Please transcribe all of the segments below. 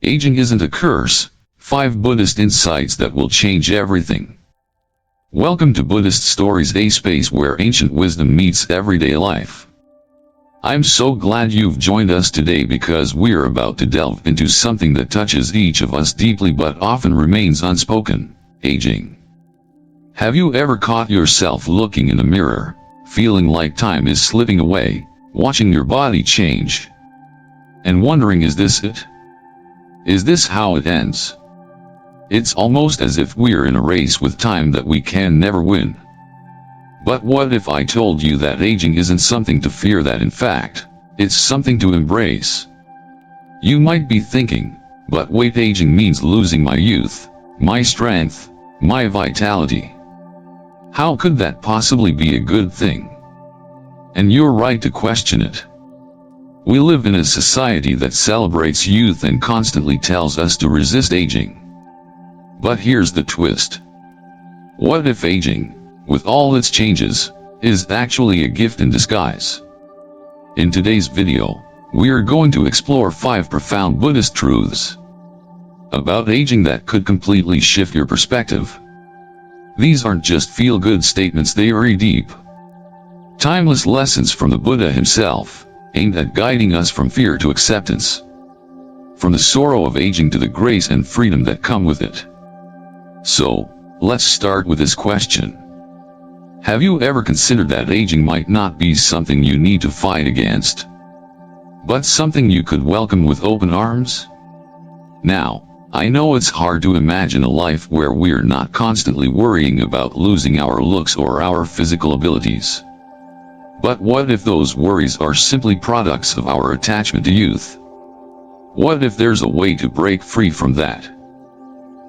Aging isn't a curse. 5 Buddhist insights that will change everything. Welcome to Buddhist Stories, a space where ancient wisdom meets everyday life. I'm so glad you've joined us today because we're about to delve into something that touches each of us deeply but often remains unspoken: aging. Have you ever caught yourself looking in a mirror, feeling like time is slipping away, watching your body change, and wondering, is this it? Is this how it ends? It's almost as if we're in a race with time that we can never win. But what if I told you that aging isn't something to fear, that in fact, it's something to embrace? You might be thinking, but wait, aging means losing my youth, my strength, my vitality. How could that possibly be a good thing? And you're right to question it. We live in a society that celebrates youth and constantly tells us to resist aging. But here's the twist. What if aging, with all its changes, is actually a gift in disguise? In today's video, we're going to explore 5 profound Buddhist truths about aging that could completely shift your perspective. These aren't just feel-good statements, they are deep, timeless lessons from the Buddha himself, aimed at guiding us from fear to acceptance, from the sorrow of aging to the grace and freedom that come with it. So, let's start with this question. Have you ever considered that aging might not be something you need to fight against, but something you could welcome with open arms? Now, I know it's hard to imagine a life where we're not constantly worrying about losing our looks or our physical abilities. But what if those worries are simply products of our attachment to youth? What if there's a way to break free from that?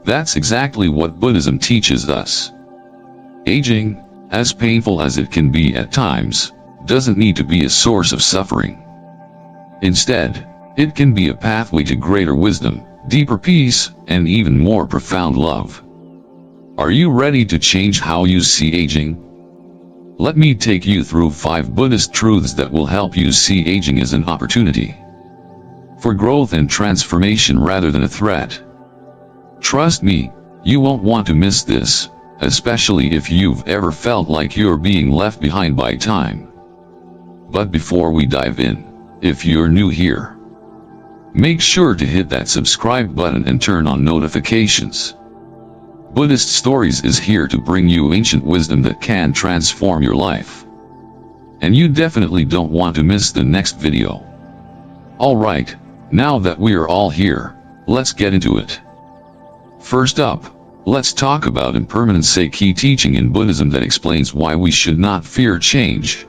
That's exactly what Buddhism teaches us. Aging, as painful as it can be at times, doesn't need to be a source of suffering. Instead, it can be a pathway to greater wisdom, deeper peace, and even more profound love. Are you ready to change how you see aging? Let me take you through 5 Buddhist truths that will help you see aging as an opportunity for growth and transformation rather than a threat. Trust me, you won't want to miss this, especially if you've ever felt like you're being left behind by time. But before we dive in, if you're new here, make sure to hit that subscribe button and turn on notifications. Buddhist Stories is here to bring you ancient wisdom that can transform your life. And you definitely don't want to miss the next video. Alright, now that we're all here, let's get into it. First up, let's talk about impermanence, a key teaching in Buddhism that explains why we should not fear change.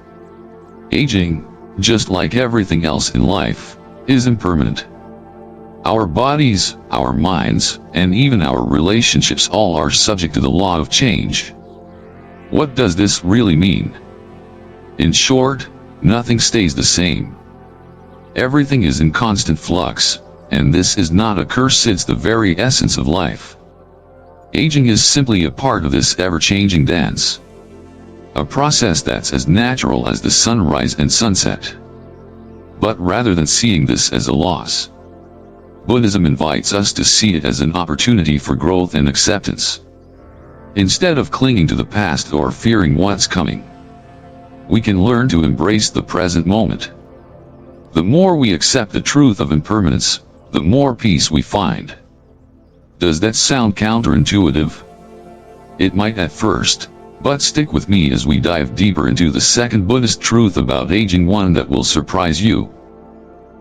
Aging, just like everything else in life, is impermanent. Our bodies, our minds, and even our relationships all are subject to the law of change. What does this really mean? In short, nothing stays the same. Everything is in constant flux, and this is not a curse, it's the very essence of life. Aging is simply a part of this ever-changing dance, a process that's as natural as the sunrise and sunset. But rather than seeing this as a loss, Buddhism invites us to see it as an opportunity for growth and acceptance. Instead of clinging to the past or fearing what's coming, we can learn to embrace the present moment. The more we accept the truth of impermanence, the more peace we find. Does that sound counterintuitive? It might at first, but stick with me as we dive deeper into the second Buddhist truth about aging, one that will surprise you.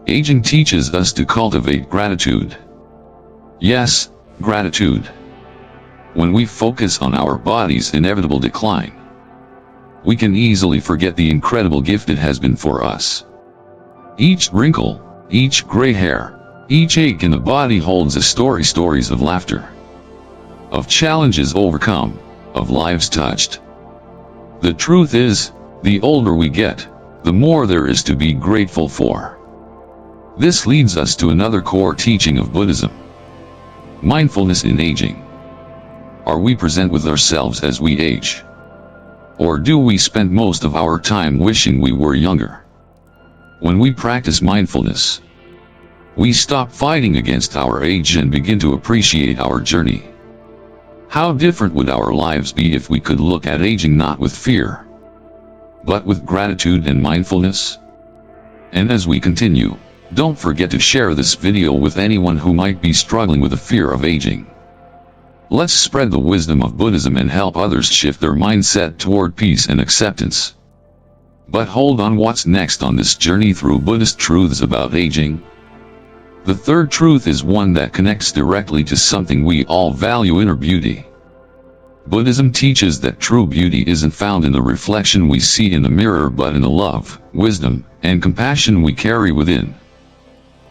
Aging teaches us to cultivate gratitude. Yes, gratitude. When we focus on our body's inevitable decline, we can easily forget the incredible gift it has been for us. Each wrinkle, each gray hair, each ache in the body holds a story, stories of laughter, of challenges overcome, of lives touched. The truth is, the older we get, the more there is to be grateful for. This leads us to another core teaching of Buddhism: mindfulness in aging. Are we present with ourselves as we age? Or do we spend most of our time wishing we were younger? When we practice mindfulness, We stop fighting against our age and begin to appreciate our journey. How different would our lives be if we could look at aging not with fear, but with gratitude and mindfulness? And as we continue, don't forget to share this video with anyone who might be struggling with the fear of aging. Let's spread the wisdom of Buddhism and help others shift their mindset toward peace and acceptance. But hold on, what's next on this journey through Buddhist truths about aging? The third truth is one that connects directly to something we all value: inner beauty. Buddhism teaches that true beauty isn't found in the reflection we see in the mirror, but in the love, wisdom, and compassion we carry within.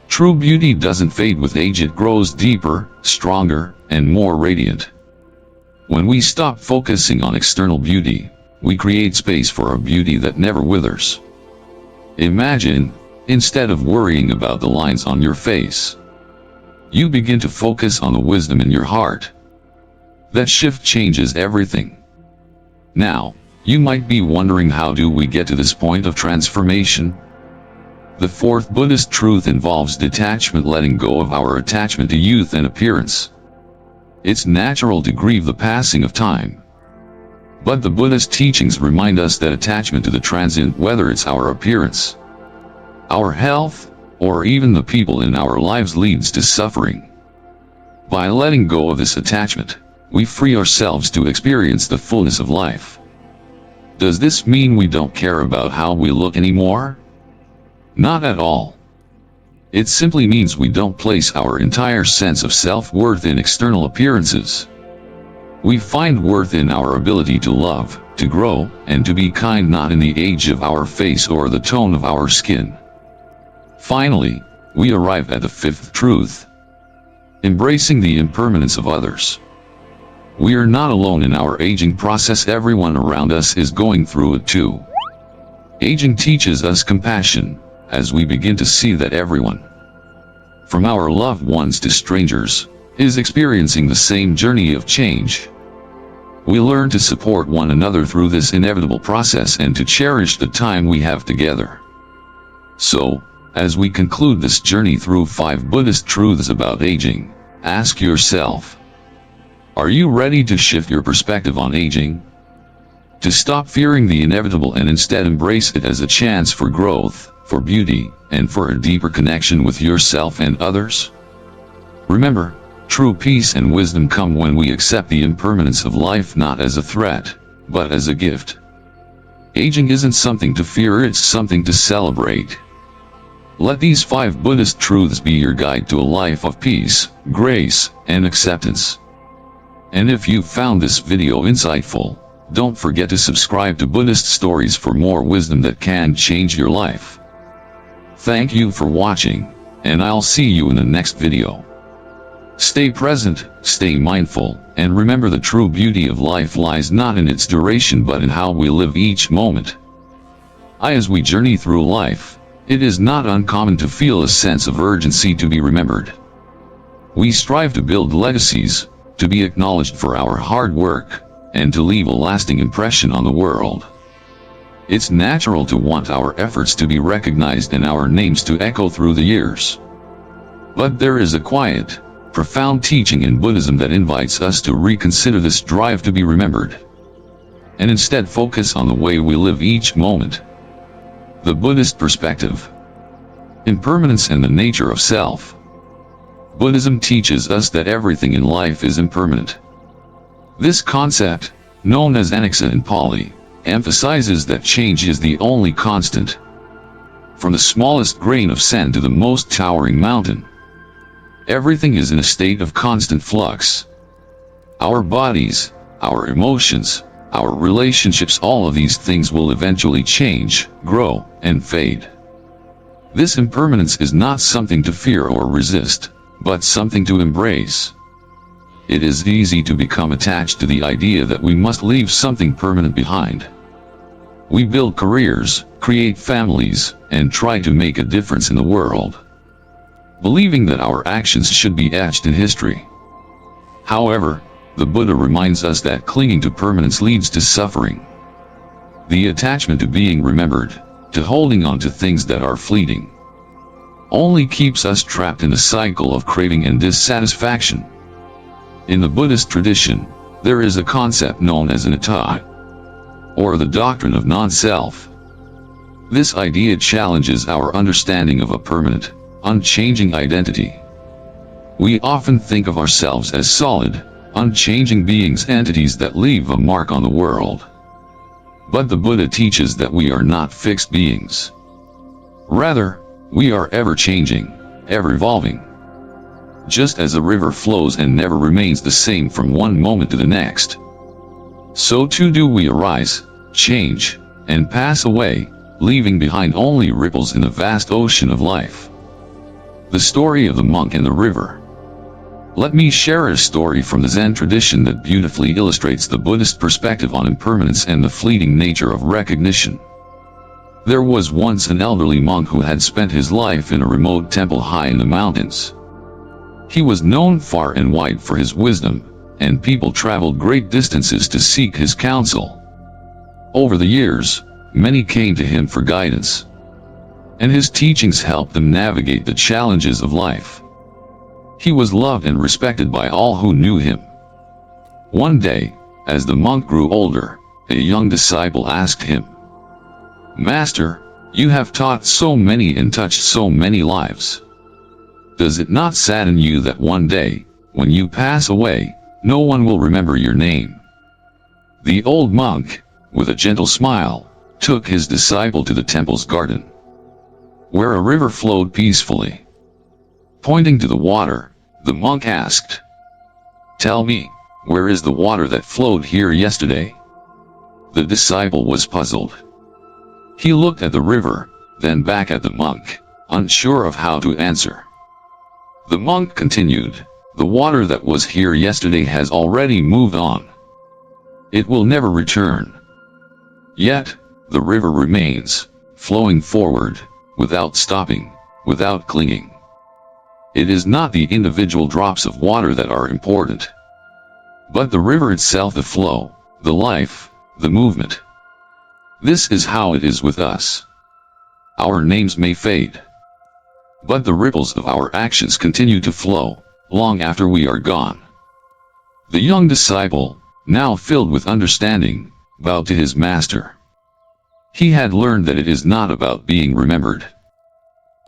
True beauty doesn't fade with age, it grows deeper, stronger, and more radiant. When we stop focusing on external beauty, we create space for a beauty that never withers. Imagine, instead of worrying about the lines on your face, you begin to focus on the wisdom in your heart. That shift changes everything. Now, you might be wondering, how do we get to this point of transformation? The fourth Buddhist truth involves detachment, letting go of our attachment to youth and appearance. It's natural to grieve the passing of time. But the Buddhist teachings remind us that attachment to the transient, whether it's our appearance, our health, or even the people in our lives, leads to suffering. By letting go of this attachment, we free ourselves to experience the fullness of life. Does this mean we don't care about how we look anymore? Not at all. It simply means we don't place our entire sense of self-worth in external appearances. We find worth in our ability to love, to grow, and to be kind, not in the age of our face or the tone of our skin. Finally, we arrive at the fifth truth: embracing the impermanence of others. We are not alone in our aging process. Everyone around us is going through it too. Aging teaches us compassion, as we begin to see that everyone, from our loved ones to strangers, is experiencing the same journey of change. We learn to support one another through this inevitable process and to cherish the time we have together. So, as we conclude this journey through 5 Buddhist truths about aging, ask yourself, are you ready to shift your perspective on aging? To stop fearing the inevitable and instead embrace it as a chance for growth, for beauty, and for a deeper connection with yourself and others? Remember, true peace and wisdom come when we accept the impermanence of life, not as a threat, but as a gift. Aging isn't something to fear, it's something to celebrate. Let these 5 Buddhist truths be your guide to a life of peace, grace, and acceptance. And if you found this video insightful, don't forget to subscribe to Buddhist Stories for more wisdom that can change your life. Thank you for watching, and I'll see you in the next video. Stay present, stay mindful, and remember, the true beauty of life lies not in its duration but in how we live each moment. As we journey through life, it is not uncommon to feel a sense of urgency to be remembered. We strive to build legacies, to be acknowledged for our hard work, and to leave a lasting impression on the world. It's natural to want our efforts to be recognized and our names to echo through the years. But there is a quiet, profound teaching in Buddhism that invites us to reconsider this drive to be remembered, and instead focus on the way we live each moment. The Buddhist perspective. Impermanence and the nature of self. Buddhism teaches us that everything in life is impermanent. This concept, known as anicca in Pali, emphasizes that change is the only constant. From the smallest grain of sand to the most towering mountain, everything is in a state of constant flux. Our bodies, our emotions, our relationships, all of these things will eventually change, grow, and fade. This impermanence is not something to fear or resist, but something to embrace. It is easy to become attached to the idea that we must leave something permanent behind. We build careers, create families, and try to make a difference in the world, believing that our actions should be etched in history. However, the Buddha reminds us that clinging to permanence leads to suffering. The attachment to being remembered, to holding on to things that are fleeting, only keeps us trapped in a cycle of craving and dissatisfaction. In the Buddhist tradition, there is a concept known as anicca, or the doctrine of non-self. This idea challenges our understanding of a permanent, unchanging identity. We often think of ourselves as solid, unchanging beings, entities that leave a mark on the world. But the Buddha teaches that we are not fixed beings. Rather, we are ever-changing, ever-evolving. Just as a river flows and never remains the same from one moment to the next, so too do we arise, change, and pass away, leaving behind only ripples in the vast ocean of life. The story of the monk and the river. Let me share a story from the Zen tradition that beautifully illustrates the Buddhist perspective on impermanence and the fleeting nature of recognition. There was once an elderly monk who had spent his life in a remote temple high in the mountains. He was known far and wide for his wisdom, and people traveled great distances to seek his counsel. Over the years, many came to him for guidance, and his teachings helped them navigate the challenges of life. He was loved and respected by all who knew him. One day, as the monk grew older, a young disciple asked him, "Master, you have taught so many and touched so many lives. Does it not sadden you that one day, when you pass away, no one will remember your name?" The old monk, with a gentle smile, took his disciple to the temple's garden, where a river flowed peacefully. Pointing to the water, the monk asked, "Tell me, where is the water that flowed here yesterday?" The disciple was puzzled. He looked at the river, then back at the monk, unsure of how to answer. The monk continued, "The water that was here yesterday has already moved on. It will never return. Yet, the river remains, flowing forward, without stopping, without clinging. It is not the individual drops of water that are important, but the river itself, the flow, the life, the movement. This is how it is with us. Our names may fade, but the ripples of our actions continue to flow, long after we are gone." The young disciple, now filled with understanding, bowed to his master. He had learned that it is not about being remembered,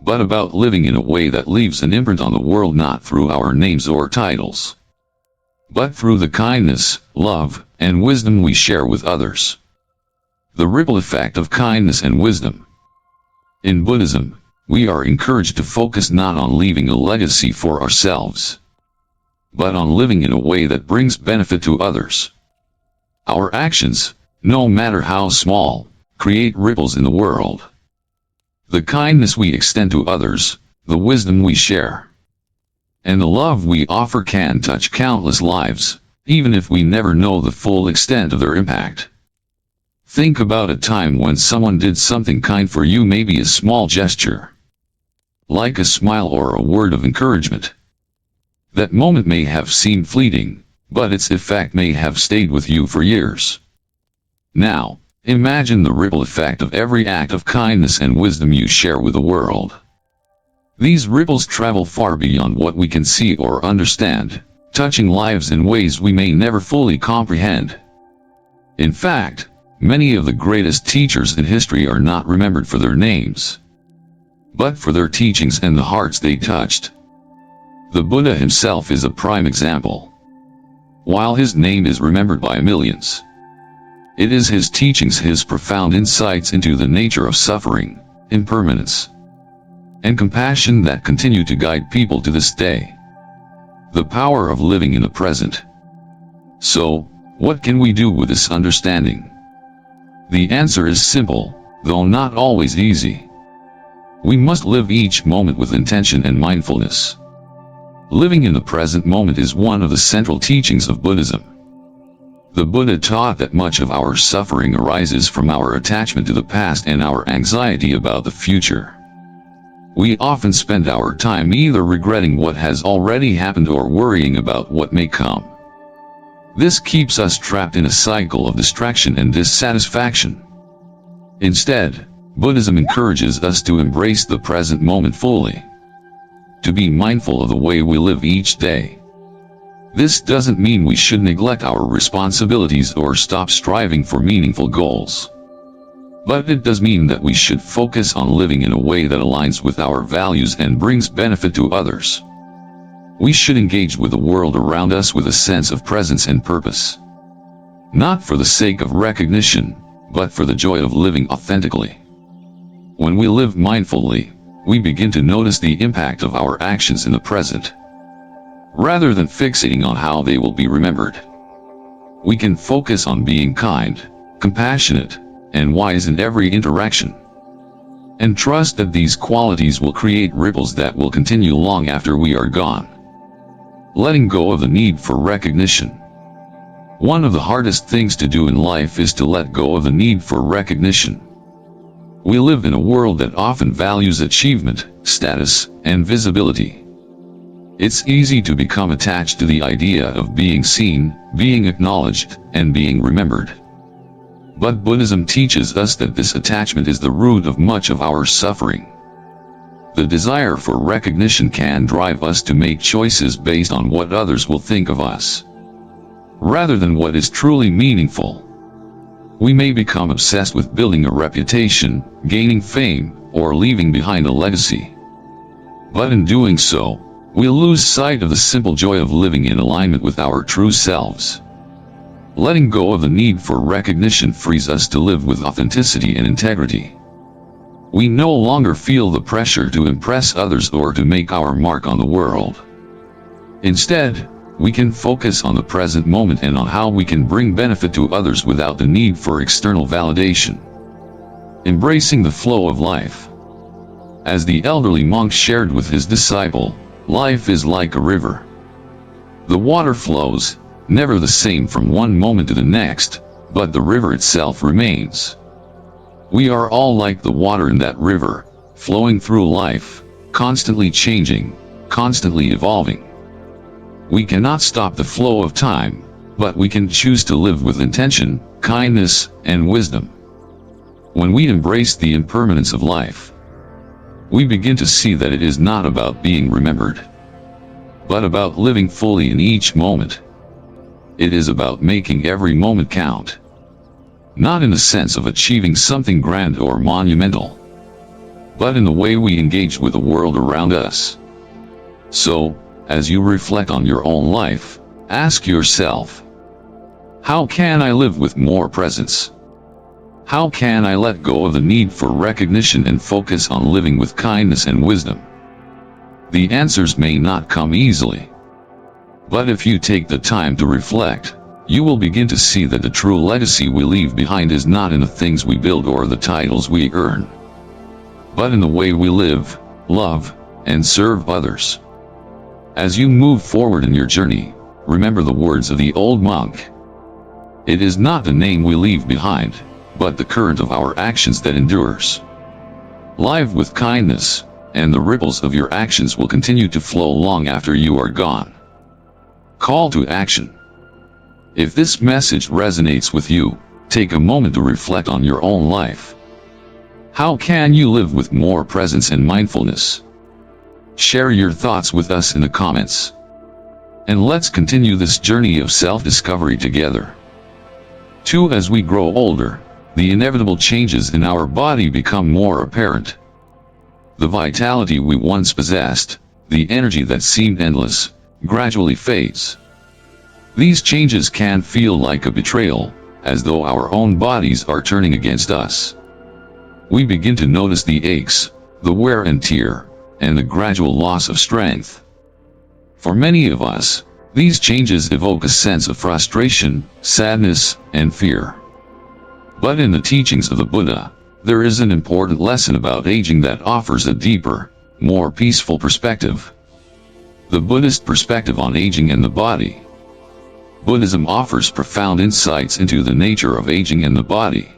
but about living in a way that leaves an imprint on the world, not through our names or titles, but through the kindness, love, and wisdom we share with others. The ripple effect of kindness and wisdom. In Buddhism, we are encouraged to focus not on leaving a legacy for ourselves, but on living in a way that brings benefit to others. Our actions, no matter how small, create ripples in the world. The kindness we extend to others, the wisdom we share, and the love we offer can touch countless lives, even if we never know the full extent of their impact. Think about a time when someone did something kind for you, maybe a small gesture, like a smile or a word of encouragement. That moment may have seemed fleeting, but its effect may have stayed with you for years. Now, imagine the ripple effect of every act of kindness and wisdom you share with the world. These ripples travel far beyond what we can see or understand, touching lives in ways we may never fully comprehend. In fact, many of the greatest teachers in history are not remembered for their names, but for their teachings and the hearts they touched. The Buddha himself is a prime example. While his name is remembered by millions, it is his teachings, his profound insights into the nature of suffering, impermanence, and compassion that continue to guide people to this day. The power of living in the present. So, what can we do with this understanding? The answer is simple, though not always easy. We must live each moment with intention and mindfulness. Living in the present moment is one of the central teachings of Buddhism. The Buddha taught that much of our suffering arises from our attachment to the past and our anxiety about the future. We often spend our time either regretting what has already happened or worrying about what may come. This keeps us trapped in a cycle of distraction and dissatisfaction. Instead, Buddhism encourages us to embrace the present moment fully. to be mindful of the way we live each day. This doesn't mean we should neglect our responsibilities or stop striving for meaningful goals. But it does mean that we should focus on living in a way that aligns with our values and brings benefit to others. We should engage with the world around us with a sense of presence and purpose. Not for the sake of recognition, but for the joy of living authentically. When we live mindfully, we begin to notice the impact of our actions in the present, rather than fixating on how they will be remembered. We can focus on being kind, compassionate, and wise in every interaction, and trust that these qualities will create ripples that will continue long after we are gone. Letting go of the need for recognition. One of the hardest things to do in life is to let go of the need for recognition. We live in a world that often values achievement, status, and visibility. It's easy to become attached to the idea of being seen, being acknowledged, and being remembered. But Buddhism teaches us that this attachment is the root of much of our suffering. The desire for recognition can drive us to make choices based on what others will think of us, rather than what is truly meaningful. We may become obsessed with building a reputation, gaining fame, or leaving behind a legacy. But in doing so, we'll lose sight of the simple joy of living in alignment with our true selves. Letting go of the need for recognition frees us to live with authenticity and integrity. We no longer feel the pressure to impress others or to make our mark on the world. Instead, we can focus on the present moment and on how we can bring benefit to others without the need for external validation. Embracing the flow of life. As the elderly monk shared with his disciple, life is like a river. The water flows, never the same from one moment to the next, but the river itself remains. We are all like the water in that river, flowing through life, constantly changing, constantly evolving. We cannot stop the flow of time, but we can choose to live with intention, kindness, and wisdom. When we embrace the impermanence of life, we begin to see that it is not about being remembered, but about living fully in each moment. It is about making every moment count, not in the sense of achieving something grand or monumental, but in the way we engage with the world around us. So, as you reflect on your own life, ask yourself, how can I live with more presence? How can I let go of the need for recognition and focus on living with kindness and wisdom? The answers may not come easily, but if you take the time to reflect, you will begin to see that the true legacy we leave behind is not in the things we build or the titles we earn, but in the way we live, love, and serve others. As you move forward in your journey, remember the words of the old monk. It is not the name we leave behind, but the current of our actions that endures. Live with kindness, and the ripples of your actions will continue to flow long after you are gone. Call to action. If this message resonates with you, take a moment to reflect on your own life. How can you live with more presence and mindfulness? Share your thoughts with us in the comments. And let's continue this journey of self-discovery together. 2. As we grow older, the inevitable changes in our body become more apparent. The vitality we once possessed, the energy that seemed endless, gradually fades. These changes can feel like a betrayal, as though our own bodies are turning against us. We begin to notice the aches, the wear and tear, and the gradual loss of strength. For many of us, these changes evoke a sense of frustration, sadness, and fear. But in the teachings of the Buddha, there is an important lesson about aging that offers a deeper, more peaceful perspective. The Buddhist perspective on aging and the body. Buddhism offers profound insights into the nature of aging and the body.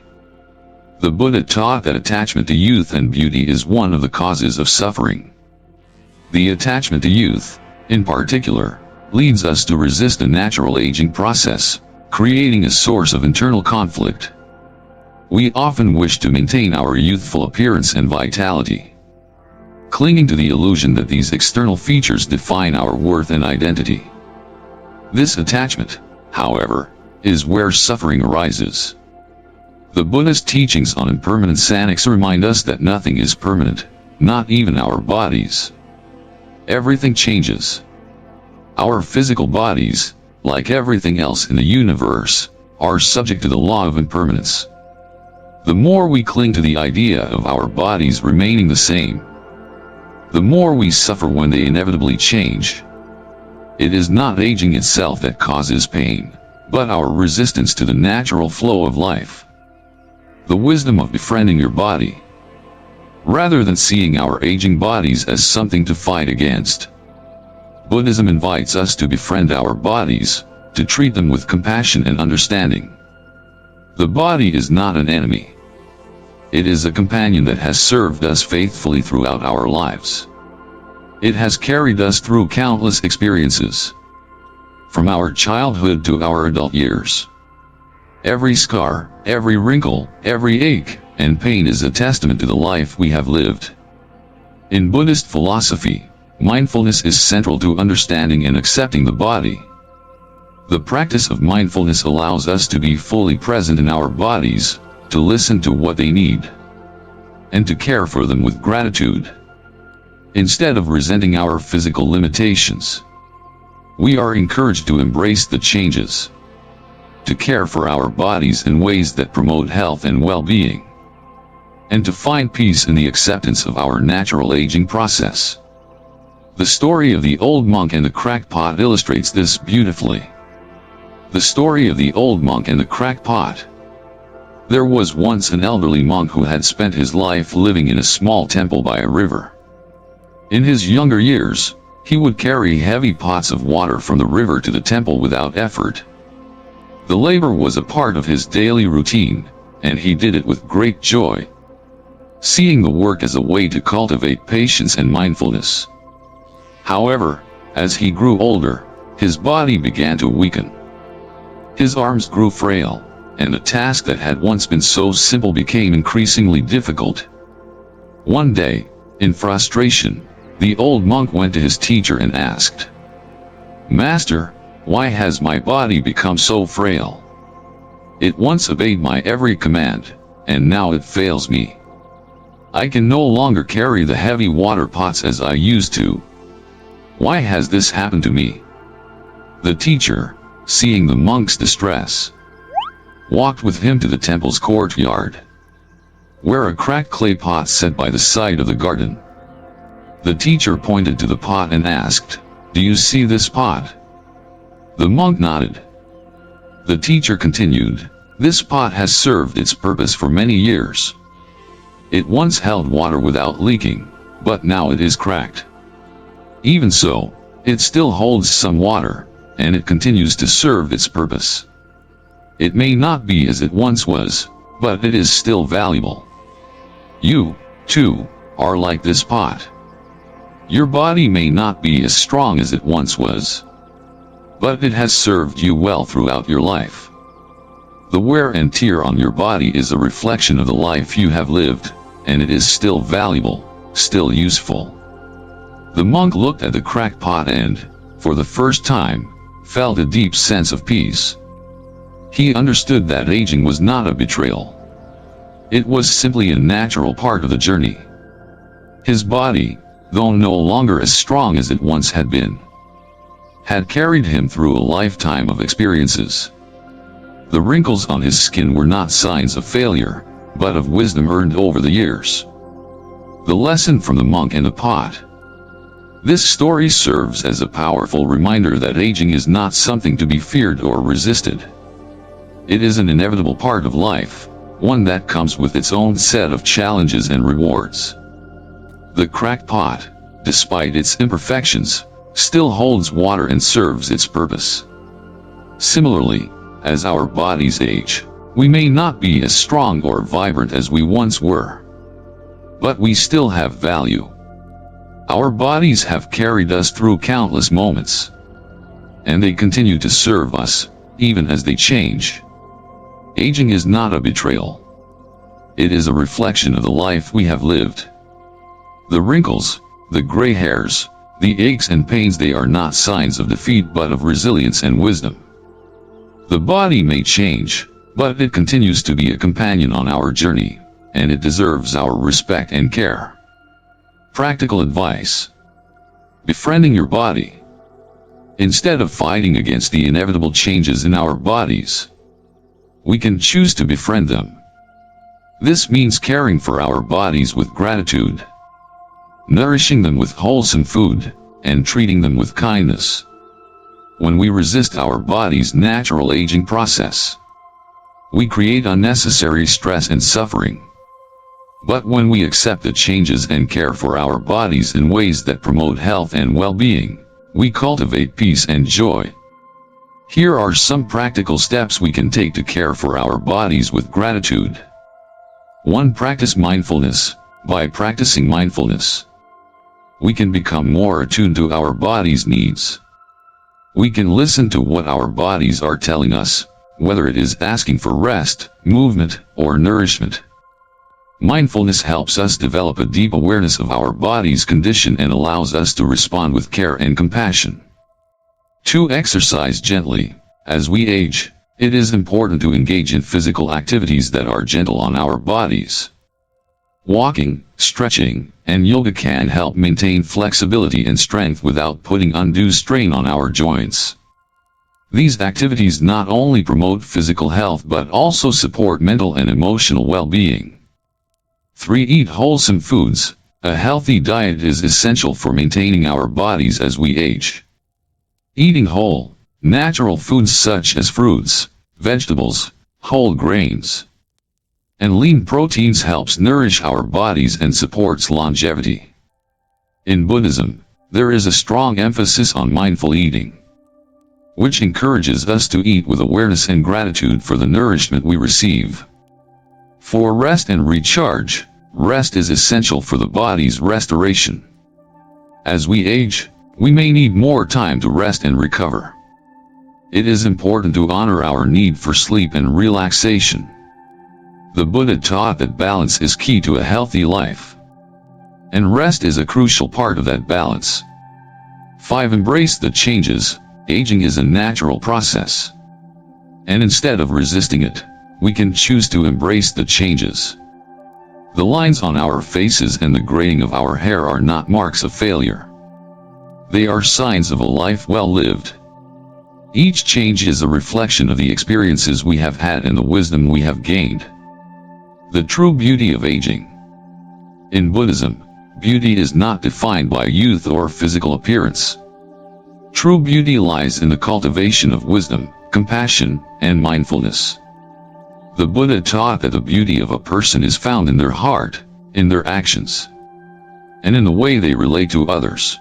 The Buddha taught that attachment to youth and beauty is one of the causes of suffering. The attachment to youth, in particular, leads us to resist the natural aging process, creating a source of internal conflict. We often wish to maintain our youthful appearance and vitality. clinging to the illusion that these external features define our worth and identity. This attachment, however, is where suffering arises. The Buddhist teachings on impermanence anicca remind us that nothing is permanent, not even our bodies. Everything changes. Our physical bodies, like everything else in the universe, are subject to the law of impermanence. The more we cling to the idea of our bodies remaining the same, the more we suffer when they inevitably change. It is not aging itself that causes pain, but our resistance to the natural flow of life. The wisdom of befriending your body, rather than seeing our aging bodies as something to fight against. Buddhism invites us to befriend our bodies, to treat them with compassion and understanding. The body is not an enemy. It is a companion that has served us faithfully throughout our lives. It has carried us through countless experiences, from our childhood to our adult years. Every scar, every wrinkle, every ache and pain is a testament to the life we have lived. In Buddhist philosophy, mindfulness is central to understanding and accepting the body. The practice of mindfulness allows us to be fully present in our bodies, to listen to what they need, and to care for them with gratitude. Instead of resenting our physical limitations, we are encouraged to embrace the changes, to care for our bodies in ways that promote health and well-being, and to find peace in the acceptance of our natural aging process. The story of the old monk and the crackpot illustrates this beautifully. The story of the old monk and the crackpot. There was once an elderly monk who had spent his life living in a small temple by a river. In his younger years, he would carry heavy pots of water from the river to the temple without effort. The labor was a part of his daily routine, and he did it with great joy, seeing the work as a way to cultivate patience and mindfulness. However, as he grew older, his body began to weaken. His arms grew frail, and the task that had once been so simple became increasingly difficult. One day, in frustration, the old monk went to his teacher and asked, "Master, why has my body become so frail? It once obeyed my every command, and now it fails me. I can no longer carry the heavy water pots as I used to. Why has this happened to me?" The teacher, seeing the monk's distress, walked with him to the temple's courtyard, where a cracked clay pot sat by the side of the garden. The teacher pointed to the pot and asked, "Do you see this pot?" The monk nodded. The teacher continued, "This pot has served its purpose for many years. It once held water without leaking, but now it is cracked. Even so, it still holds some water, and it continues to serve its purpose. It may not be as it once was, but it is still valuable. You, too, are like this pot. Your body may not be as strong as it once was, but it has served you well throughout your life. The wear and tear on your body is a reflection of the life you have lived, and it is still valuable, still useful." The monk looked at the cracked pot and, for the first time, felt a deep sense of peace. He understood that aging was not a betrayal. It was simply a natural part of the journey. His body, though no longer as strong as it once had been, had carried him through a lifetime of experiences. The wrinkles on his skin were not signs of failure, but of wisdom earned over the years. The lesson from the monk and the pot. This story serves as a powerful reminder that aging is not something to be feared or resisted. It is an inevitable part of life, one that comes with its own set of challenges and rewards. The cracked pot, despite its imperfections, still holds water and serves its purpose. Similarly, as our bodies age, we may not be as strong or vibrant as we once were, but we still have value. Our bodies have carried us through countless moments, and they continue to serve us, even as they change. Aging is not a betrayal. It is a reflection of the life we have lived. The wrinkles, The gray hairs, the aches and pains, they are not signs of defeat but of resilience and wisdom. The body may change, but it continues to be a companion on our journey, and it deserves our respect and care. Practical advice. Befriending your body. Instead of fighting against the inevitable changes in our bodies, we can choose to befriend them. This means caring for our bodies with gratitude, nourishing them with wholesome food, and treating them with kindness. When we resist our body's natural aging process, we create unnecessary stress and suffering. But when we accept the changes and care for our bodies in ways that promote health and well-being, we cultivate peace and joy. Here are some practical steps we can take to care for our bodies with gratitude. 1. Practice mindfulness. By practicing mindfulness, we can become more attuned to our body's needs. We can listen to what our bodies are telling us, whether it is asking for rest, movement, or nourishment. Mindfulness helps us develop a deep awareness of our body's condition and allows us to respond with care and compassion. 2. Exercise gently. As we age, it is important to engage in physical activities that are gentle on our bodies. Walking, stretching, and yoga can help maintain flexibility and strength without putting undue strain on our joints. These activities not only promote physical health but also support mental and emotional well-being. 3. Eat wholesome foods. A healthy diet is essential for maintaining our bodies as we age. Eating whole, natural foods such as fruits, vegetables, whole grains, and lean proteins helps nourish our bodies and supports longevity. In Buddhism, there is a strong emphasis on mindful eating, which encourages us to eat with awareness and gratitude for the nourishment we receive. 4. Rest and recharge. Rest is essential for the body's restoration. As we age, we may need more time to rest and recover. It is important to honor our need for sleep and relaxation. The Buddha taught that balance is key to a healthy life, and rest is a crucial part of that balance. 5. Embrace the changes. Aging is a natural process, and instead of resisting it, we can choose to embrace the changes. The lines on our faces and the graying of our hair are not marks of failure. They are signs of a life well lived. Each change is a reflection of the experiences we have had and the wisdom we have gained. The true beauty of aging. In Buddhism, beauty is not defined by youth or physical appearance. True beauty lies in the cultivation of wisdom, compassion, and mindfulness. The Buddha taught that the beauty of a person is found in their heart, in their actions, and in the way they relate to others.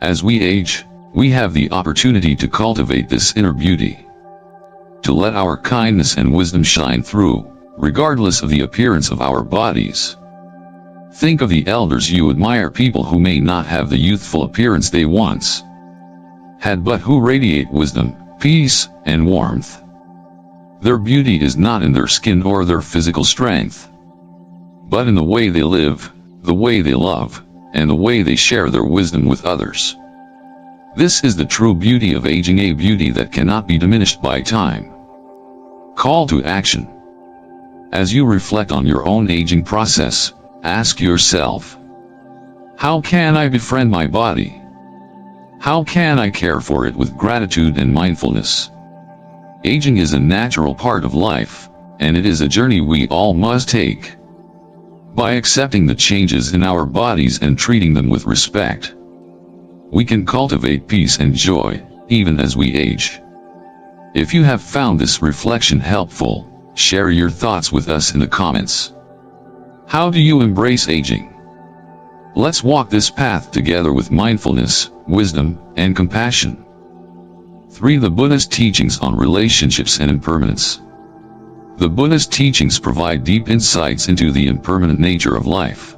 As we age, we have the opportunity to cultivate this inner beauty, to let our kindness and wisdom shine through, regardless of the appearance of our bodies. Think of the elders you admire, people who may not have the youthful appearance they once had but who radiate wisdom, peace, and warmth. Their beauty is not in their skin or their physical strength, but in the way they live, the way they love, and the way they share their wisdom with others. This is the true beauty of aging, a beauty that cannot be diminished by time. Call to action. As you reflect on your own aging process, ask yourself, how can I befriend my body? How can I care for it with gratitude and mindfulness? Aging is a natural part of life, and it is a journey we all must take. By accepting the changes in our bodies and treating them with respect, we can cultivate peace and joy, even as we age. If you have found this reflection helpful, share your thoughts with us in the comments. How do you embrace aging? Let's walk this path together with mindfulness, wisdom, and compassion. 3. The Buddhist teachings on relationships and impermanence. The Buddhist teachings provide deep insights into the impermanent nature of life,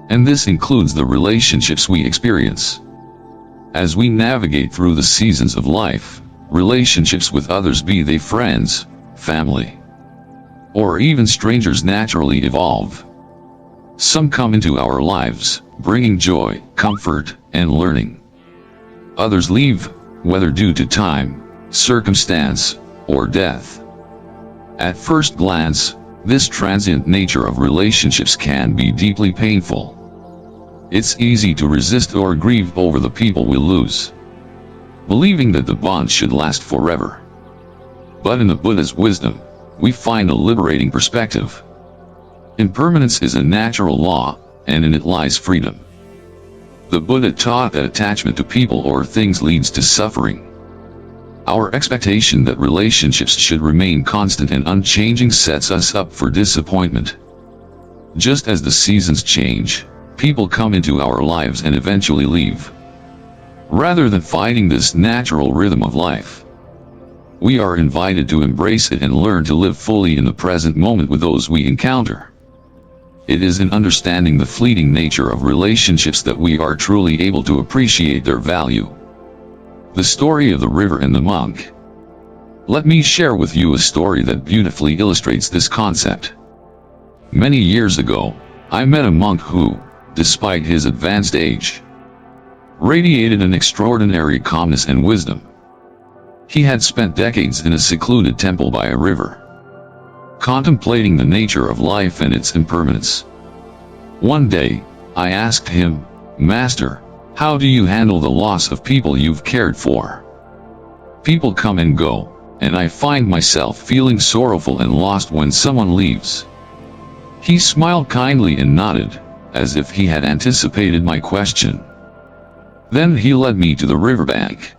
and this includes the relationships we experience. As we navigate through the seasons of life, relationships with others, be they friends, family, or even strangers, naturally evolve. Some come into our lives, bringing joy, comfort, and learning. Others leave, whether due to time, circumstance, or death. At first glance, this transient nature of relationships can be deeply painful. It's easy to resist or grieve over the people we lose, believing that the bond should last forever. But in the Buddha's wisdom, we find a liberating perspective. Impermanence is a natural law, and in it lies freedom. The Buddha taught that attachment to people or things leads to suffering. Our expectation that relationships should remain constant and unchanging sets us up for disappointment. Just as the seasons change, people come into our lives and eventually leave. Rather than fighting this natural rhythm of life, we are invited to embrace it and learn to live fully in the present moment with those we encounter. It is in understanding the fleeting nature of relationships that we are truly able to appreciate their value. The story of the river and the monk. Let me share with you a story that beautifully illustrates this concept. Many years ago, I met a monk who, despite his advanced age, radiated an extraordinary calmness and wisdom. He had spent decades in a secluded temple by a river, contemplating the nature of life and its impermanence. One day, I asked him, "Master, how do you handle the loss of people you've cared for? People come and go, and I find myself feeling sorrowful and lost when someone leaves." He smiled kindly and nodded, as if he had anticipated my question. Then he led me to the riverbank.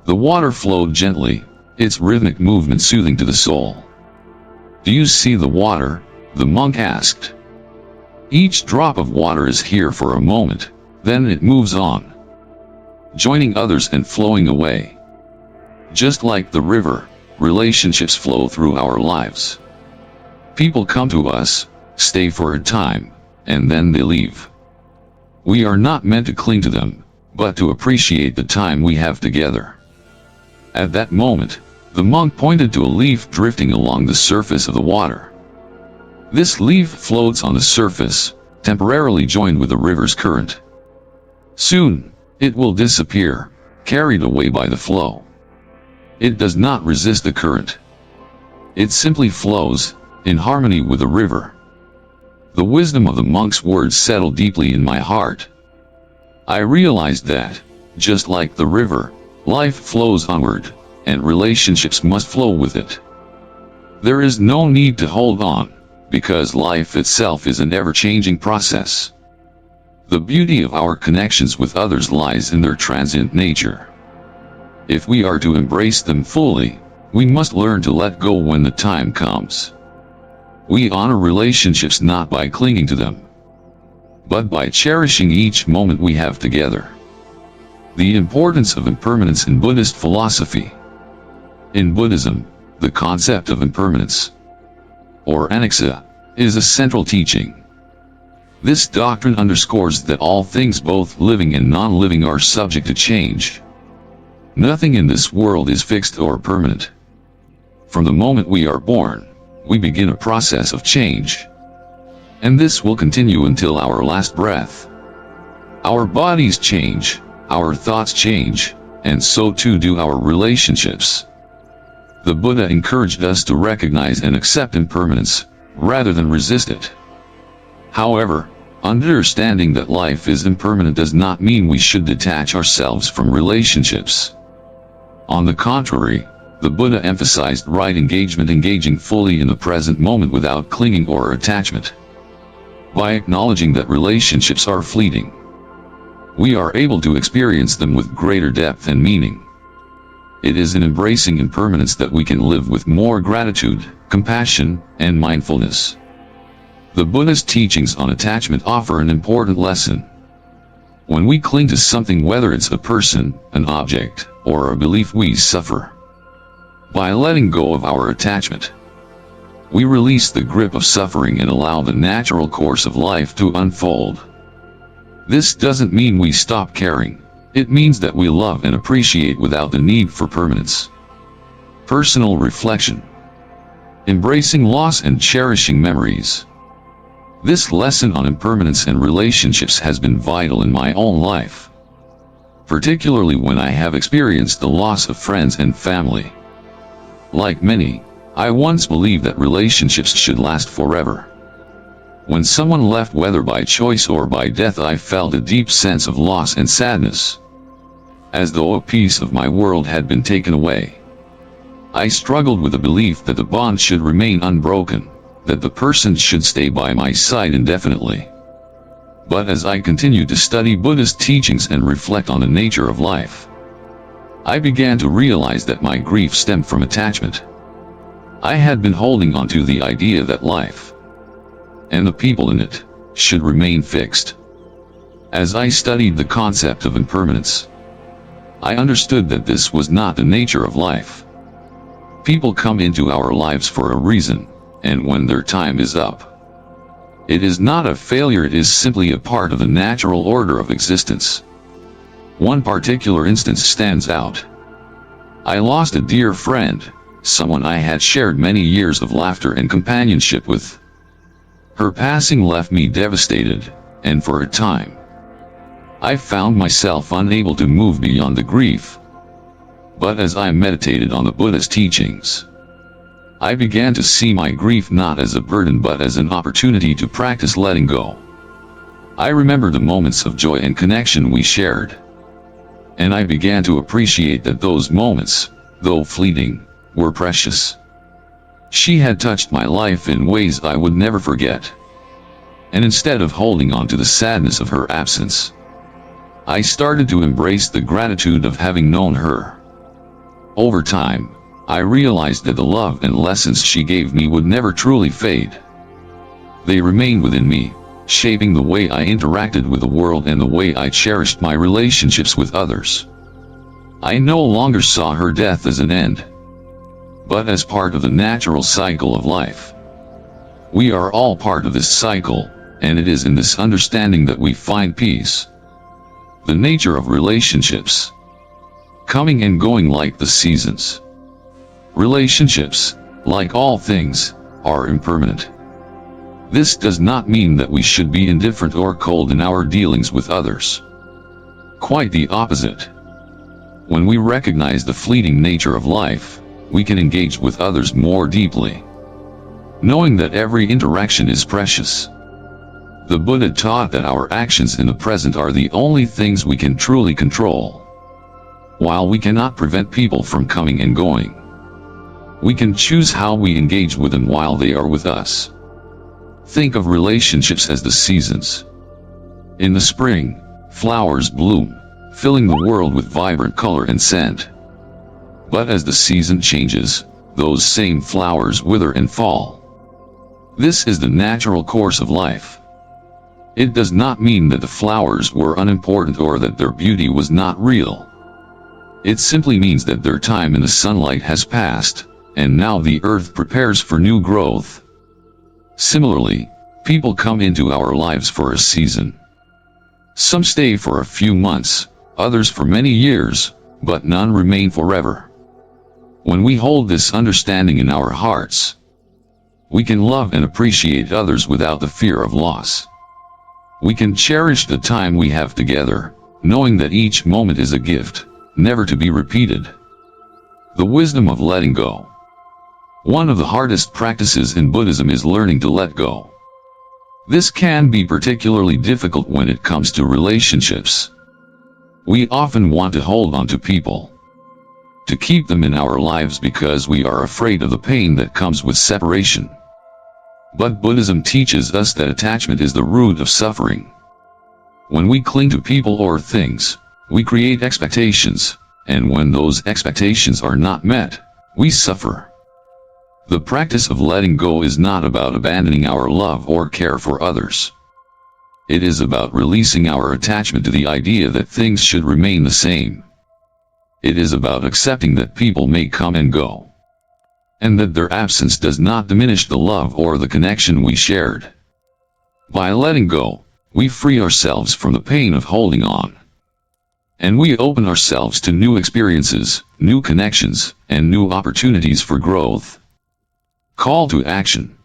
The water flowed gently, its rhythmic movement soothing to the soul. "Do you see the water?" the monk asked. "Each drop of water is here for a moment, then it moves on, joining others and flowing away. Just like the river, relationships flow through our lives. People come to us, stay for a time, and then they leave. We are not meant to cling to them, but to appreciate the time we have together." At that moment, the monk pointed to a leaf drifting along the surface of the water. This leaf floats on the surface, temporarily joined with the river's current. Soon, it will disappear, carried away by the flow. It does not resist the current. It simply flows, in harmony with the river. The wisdom of the monk's words settled deeply in my heart. I realized that, just like the river, life flows onward, and relationships must flow with it. There is no need to hold on, because life itself is an ever-changing process. The beauty of our connections with others lies in their transient nature. If we are to embrace them fully, we must learn to let go when the time comes. We honor relationships not by clinging to them, but by cherishing each moment we have together. The importance of impermanence in Buddhist philosophy. In Buddhism, the concept of impermanence, or anicca, is a central teaching. This doctrine underscores that all things, both living and non-living, are subject to change. Nothing in this world is fixed or permanent. From the moment we are born, we begin a process of change. And this will continue until our last breath. Our bodies change, our thoughts change, and so too do our relationships. The Buddha encouraged us to recognize and accept impermanence, rather than resist it. However, understanding that life is impermanent does not mean we should detach ourselves from relationships. On the contrary, the Buddha emphasized right engagement, engaging fully in the present moment without clinging or attachment. By acknowledging that relationships are fleeting, we are able to experience them with greater depth and meaning. It is in embracing impermanence that we can live with more gratitude, compassion, and mindfulness. The Buddha's teachings on attachment offer an important lesson. When we cling to something, whether it's a person, an object, or a belief, we suffer. By letting go of our attachment, we release the grip of suffering and allow the natural course of life to unfold. This doesn't mean we stop caring. It means that we love and appreciate without the need for permanence. Personal reflection. Embracing loss and cherishing memories. This lesson on impermanence and relationships has been vital in my own life, particularly when I have experienced the loss of friends and family. Like many, I once believed that relationships should last forever. When someone left, whether by choice or by death, I felt a deep sense of loss and sadness, as though a piece of my world had been taken away. I struggled with the belief that the bond should remain unbroken, that the person should stay by my side indefinitely. But as I continued to study Buddhist teachings and reflect on the nature of life, I began to realize that my grief stemmed from attachment. I had been holding on to the idea that life, and the people in it, should remain fixed. As I studied the concept of impermanence, I understood that this was not the nature of life. People come into our lives for a reason, and when their time is up, it is not a failure, it is simply a part of the natural order of existence. One particular instance stands out. I lost a dear friend, someone I had shared many years of laughter and companionship with. Her passing left me devastated, and for a time, I found myself unable to move beyond the grief. But as I meditated on the Buddhist teachings, I began to see my grief not as a burden but as an opportunity to practice letting go. I remember the moments of joy and connection we shared, and I began to appreciate that those moments, though fleeting, were precious. She had touched my life in ways I would never forget. And instead of holding on to the sadness of her absence, I started to embrace the gratitude of having known her. Over time, I realized that the love and lessons she gave me would never truly fade. They remained within me, shaping the way I interacted with the world and the way I cherished my relationships with others. I no longer saw her death as an end, but as part of the natural cycle of life. We are all part of this cycle, and it is in this understanding that we find peace. The nature of relationships, coming and going like the seasons. Relationships, like all things, are impermanent. This does not mean that we should be indifferent or cold in our dealings with others. Quite the opposite. When we recognize the fleeting nature of life, we can engage with others more deeply, knowing that every interaction is precious. The Buddha taught that our actions in the present are the only things we can truly control. While we cannot prevent people from coming and going, we can choose how we engage with them while they are with us. Think of relationships as the seasons. In the spring, flowers bloom, filling the world with vibrant color and scent. But as the season changes, those same flowers wither and fall. This is the natural course of life. It does not mean that the flowers were unimportant or that their beauty was not real. It simply means that their time in the sunlight has passed, and now the earth prepares for new growth. Similarly, people come into our lives for a season. Some stay for a few months, others for many years, but none remain forever. When we hold this understanding in our hearts, we can love and appreciate others without the fear of loss. We can cherish the time we have together, knowing that each moment is a gift, never to be repeated. The wisdom of letting go. One of the hardest practices in Buddhism is learning to let go. This can be particularly difficult when it comes to relationships. We often want to hold on to people, to keep them in our lives because we are afraid of the pain that comes with separation. But Buddhism teaches us that attachment is the root of suffering. When we cling to people or things, we create expectations, and when those expectations are not met, we suffer. The practice of letting go is not about abandoning our love or care for others. It is about releasing our attachment to the idea that things should remain the same. It is about accepting that people may come and go, and that their absence does not diminish the love or the connection we shared. By letting go, we free ourselves from the pain of holding on, and we open ourselves to new experiences, new connections, and new opportunities for growth. Call to action.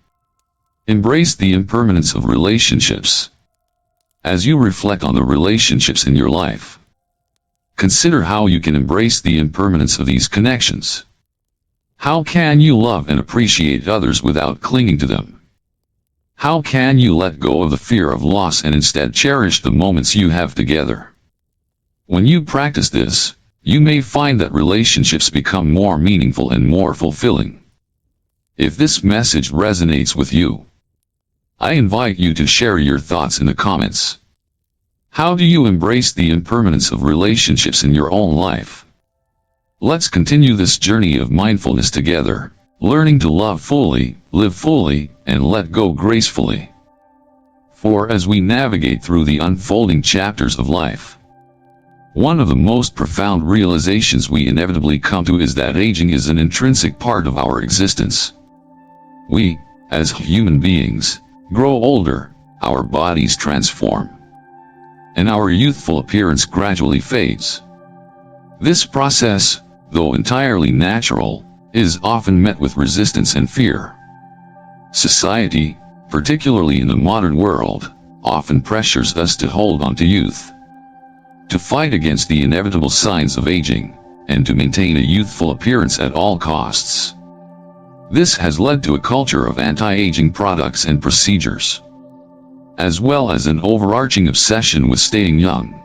Embrace the impermanence of relationships. As you reflect on the relationships in your life, consider how you can embrace the impermanence of these connections. How can you love and appreciate others without clinging to them? How can you let go of the fear of loss and instead cherish the moments you have together? When you practice this, you may find that relationships become more meaningful and more fulfilling. If this message resonates with you, I invite you to share your thoughts in the comments. How do you embrace the impermanence of relationships in your own life? Let's continue this journey of mindfulness together, learning to love fully, live fully, and let go gracefully. For as we navigate through the unfolding chapters of life, one of the most profound realizations we inevitably come to is that aging is an intrinsic part of our existence. We, as human beings, grow older, our bodies transform, and our youthful appearance gradually fades. This process, though entirely natural, is often met with resistance and fear. Society, particularly in the modern world, often pressures us to hold on to youth, to fight against the inevitable signs of aging, and to maintain a youthful appearance at all costs. This has led to a culture of anti-aging products and procedures, as well as an overarching obsession with staying young.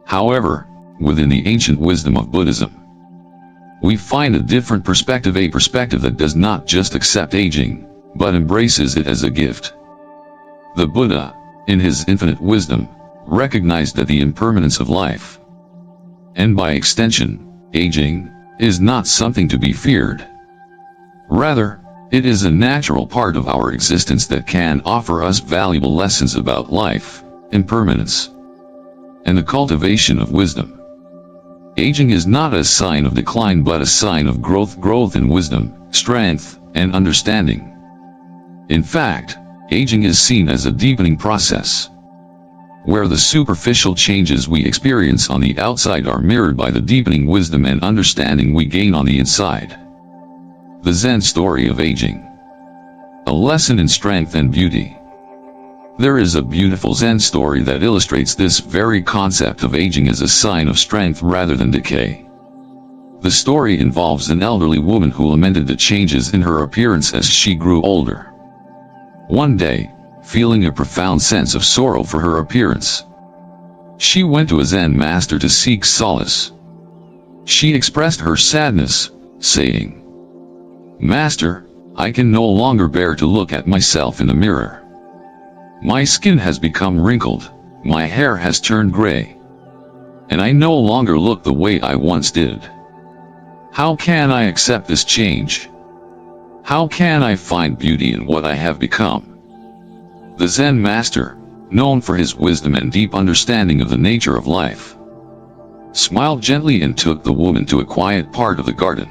However, within the ancient wisdom of Buddhism, we find a different perspective, a perspective that does not just accept aging, but embraces it as a gift. The Buddha, in his infinite wisdom, recognized that the impermanence of life, and by extension, aging, is not something to be feared. Rather, it is a natural part of our existence that can offer us valuable lessons about life, impermanence, and the cultivation of wisdom. Aging is not a sign of decline but a sign of growth in wisdom, strength, and understanding. In fact, aging is seen as a deepening process, where the superficial changes we experience on the outside are mirrored by the deepening wisdom and understanding we gain on the inside. The Zen story of aging. A lesson in strength and beauty. There is a beautiful Zen story that illustrates this very concept of aging as a sign of strength rather than decay. The story involves an elderly woman who lamented the changes in her appearance as she grew older. One day, feeling a profound sense of sorrow for her appearance, she went to a Zen master to seek solace. She expressed her sadness, saying, "Master, I can no longer bear to look at myself in the mirror. My skin has become wrinkled, my hair has turned gray, and I no longer look the way I once did. How can I accept this change? How can I find beauty in what I have become?" The Zen master, known for his wisdom and deep understanding of the nature of life, smiled gently and took the woman to a quiet part of the garden.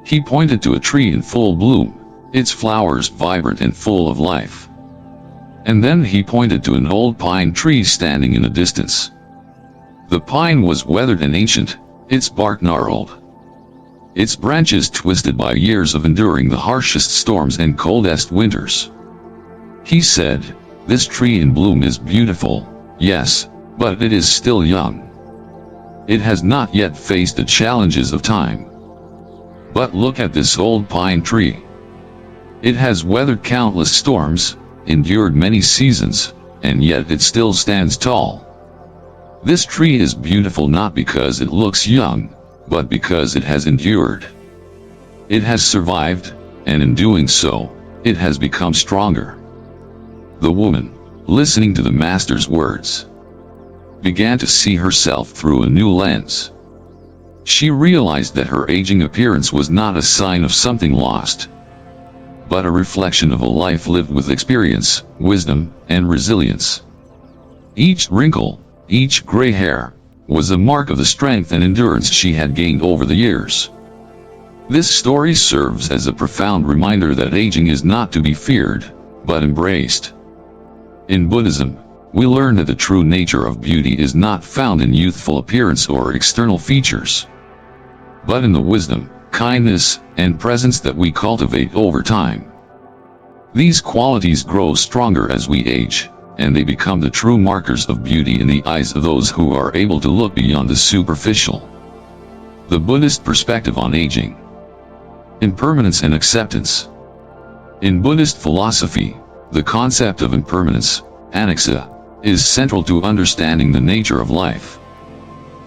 He pointed to a tree in full bloom, its flowers vibrant and full of life. And then he pointed to an old pine tree standing in the distance. The pine was weathered and ancient, its bark gnarled, its branches twisted by years of enduring the harshest storms and coldest winters. He said, "This tree in bloom is beautiful, yes, but it is still young. It has not yet faced the challenges of time. But look at this old pine tree. It has weathered countless storms, endured many seasons, and yet it still stands tall. This tree is beautiful not because it looks young, but because it has endured. It has survived, and in doing so, it has become stronger." The woman, listening to the master's words, began to see herself through a new lens. She realized that her aging appearance was not a sign of something lost, but a reflection of a life lived with experience, wisdom, and resilience. Each wrinkle, each gray hair, was a mark of the strength and endurance she had gained over the years. This story serves as a profound reminder that aging is not to be feared, but embraced. In Buddhism, we learn that the true nature of beauty is not found in youthful appearance or external features, but in the wisdom, kindness, and presence that we cultivate over time. These qualities grow stronger as we age, and they become the true markers of beauty in the eyes of those who are able to look beyond the superficial. The Buddhist perspective on aging. Impermanence and acceptance. In Buddhist philosophy, the concept of impermanence, anicca, is central to understanding the nature of life.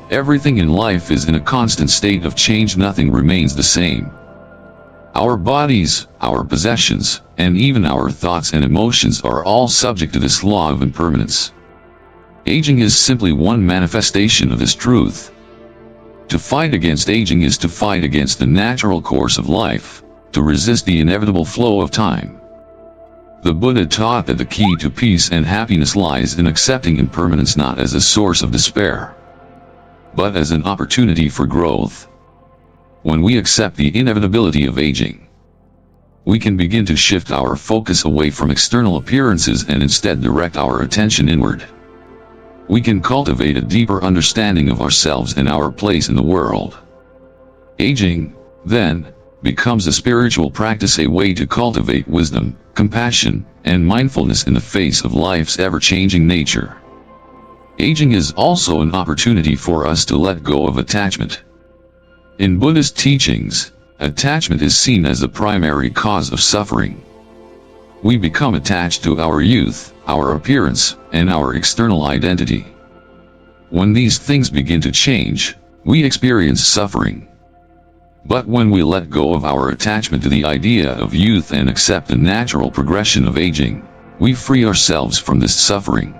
Everything in life is in a constant state of change. Nothing remains the same. Our bodies, our possessions, and even our thoughts and emotions are all subject to this law of impermanence. Aging is simply one manifestation of this truth. To fight against aging is to fight against the natural course of life, to resist the inevitable flow of time. The Buddha taught that the key to peace and happiness lies in accepting impermanence not as a source of despair, but as an opportunity for growth. When we accept the inevitability of aging, we can begin to shift our focus away from external appearances and instead direct our attention inward. We can cultivate a deeper understanding of ourselves and our place in the world. Aging, then, becomes a spiritual practice, a way to cultivate wisdom, compassion, and mindfulness in the face of life's ever-changing nature. Aging is also an opportunity for us to let go of attachment. In Buddhist teachings, attachment is seen as the primary cause of suffering. We become attached to our youth, our appearance, and our external identity. When these things begin to change, we experience suffering. But when we let go of our attachment to the idea of youth and accept the natural progression of aging, we free ourselves from this suffering.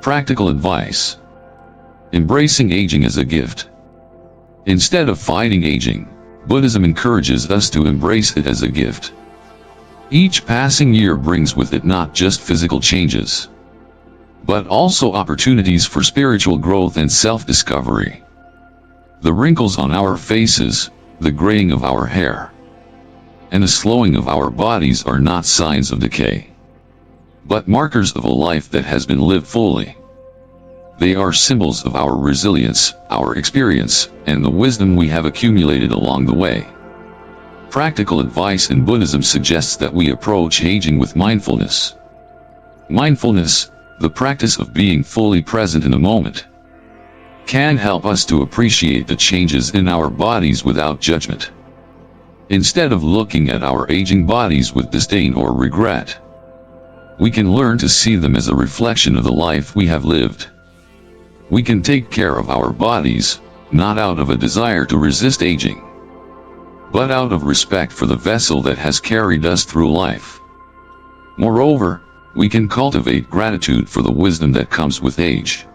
Practical advice. Embracing aging as a gift. Instead of fighting aging, Buddhism encourages us to embrace it as a gift. Each passing year brings with it not just physical changes, but also opportunities for spiritual growth and self-discovery. The wrinkles on our faces, the graying of our hair, and the slowing of our bodies are not signs of decay, but markers of a life that has been lived fully. They are symbols of our resilience, our experience, and the wisdom we have accumulated along the way. Practical advice in Buddhism suggests that we approach aging with mindfulness. Mindfulness, the practice of being fully present in the moment, can help us to appreciate the changes in our bodies without judgment. Instead of looking at our aging bodies with disdain or regret, we can learn to see them as a reflection of the life we have lived. We can take care of our bodies, not out of a desire to resist aging, but out of respect for the vessel that has carried us through life. Moreover, we can cultivate gratitude for the wisdom that comes with age.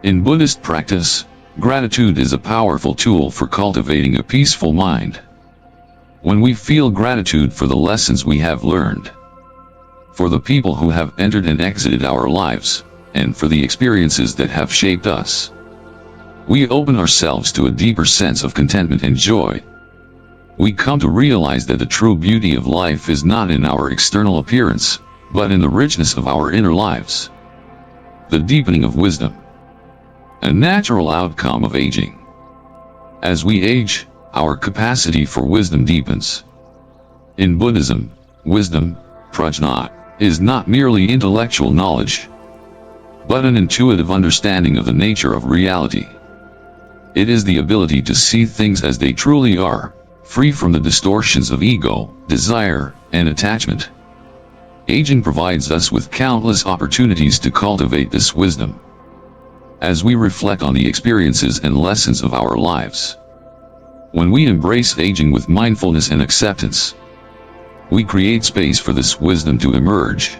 In Buddhist practice, gratitude is a powerful tool for cultivating a peaceful mind. When we feel gratitude for the lessons we have learned, for the people who have entered and exited our lives, and for the experiences that have shaped us, we open ourselves to a deeper sense of contentment and joy. We come to realize that the true beauty of life is not in our external appearance, but in the richness of our inner lives. The deepening of wisdom. A natural outcome of aging. As we age, our capacity for wisdom deepens. In Buddhism, wisdom, prajna, is not merely intellectual knowledge, but an intuitive understanding of the nature of reality. It is the ability to see things as they truly are, free from the distortions of ego, desire, and attachment. Aging provides us with countless opportunities to cultivate this wisdom. As we reflect on the experiences and lessons of our lives, when we embrace aging with mindfulness and acceptance, we create space for this wisdom to emerge.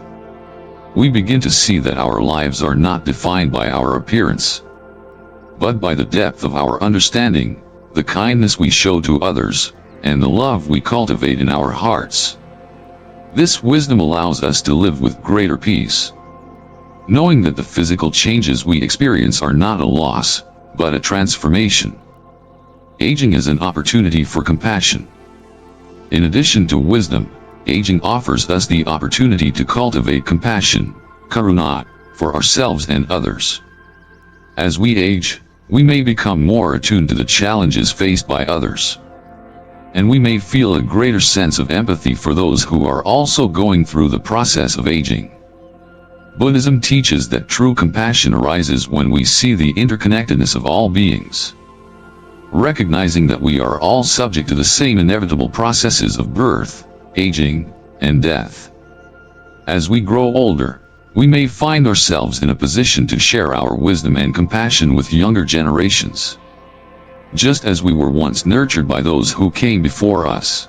We begin to see that our lives are not defined by our appearance, but by the depth of our understanding, the kindness we show to others, and the love we cultivate in our hearts. This wisdom allows us to live with greater peace, knowing that the physical changes we experience are not a loss, but a transformation. Aging is an opportunity for compassion. In addition to wisdom, aging offers us the opportunity to cultivate compassion, karuna, for ourselves and others. As we age, we may become more attuned to the challenges faced by others. and we may feel a greater sense of empathy for those who are also going through the process of aging. Buddhism teaches that true compassion arises when we see the interconnectedness of all beings. Recognizing that we are all subject to the same inevitable processes of birth, aging, and death. As we grow older, we may find ourselves in a position to share our wisdom and compassion with younger generations. Just as we were once nurtured by those who came before us,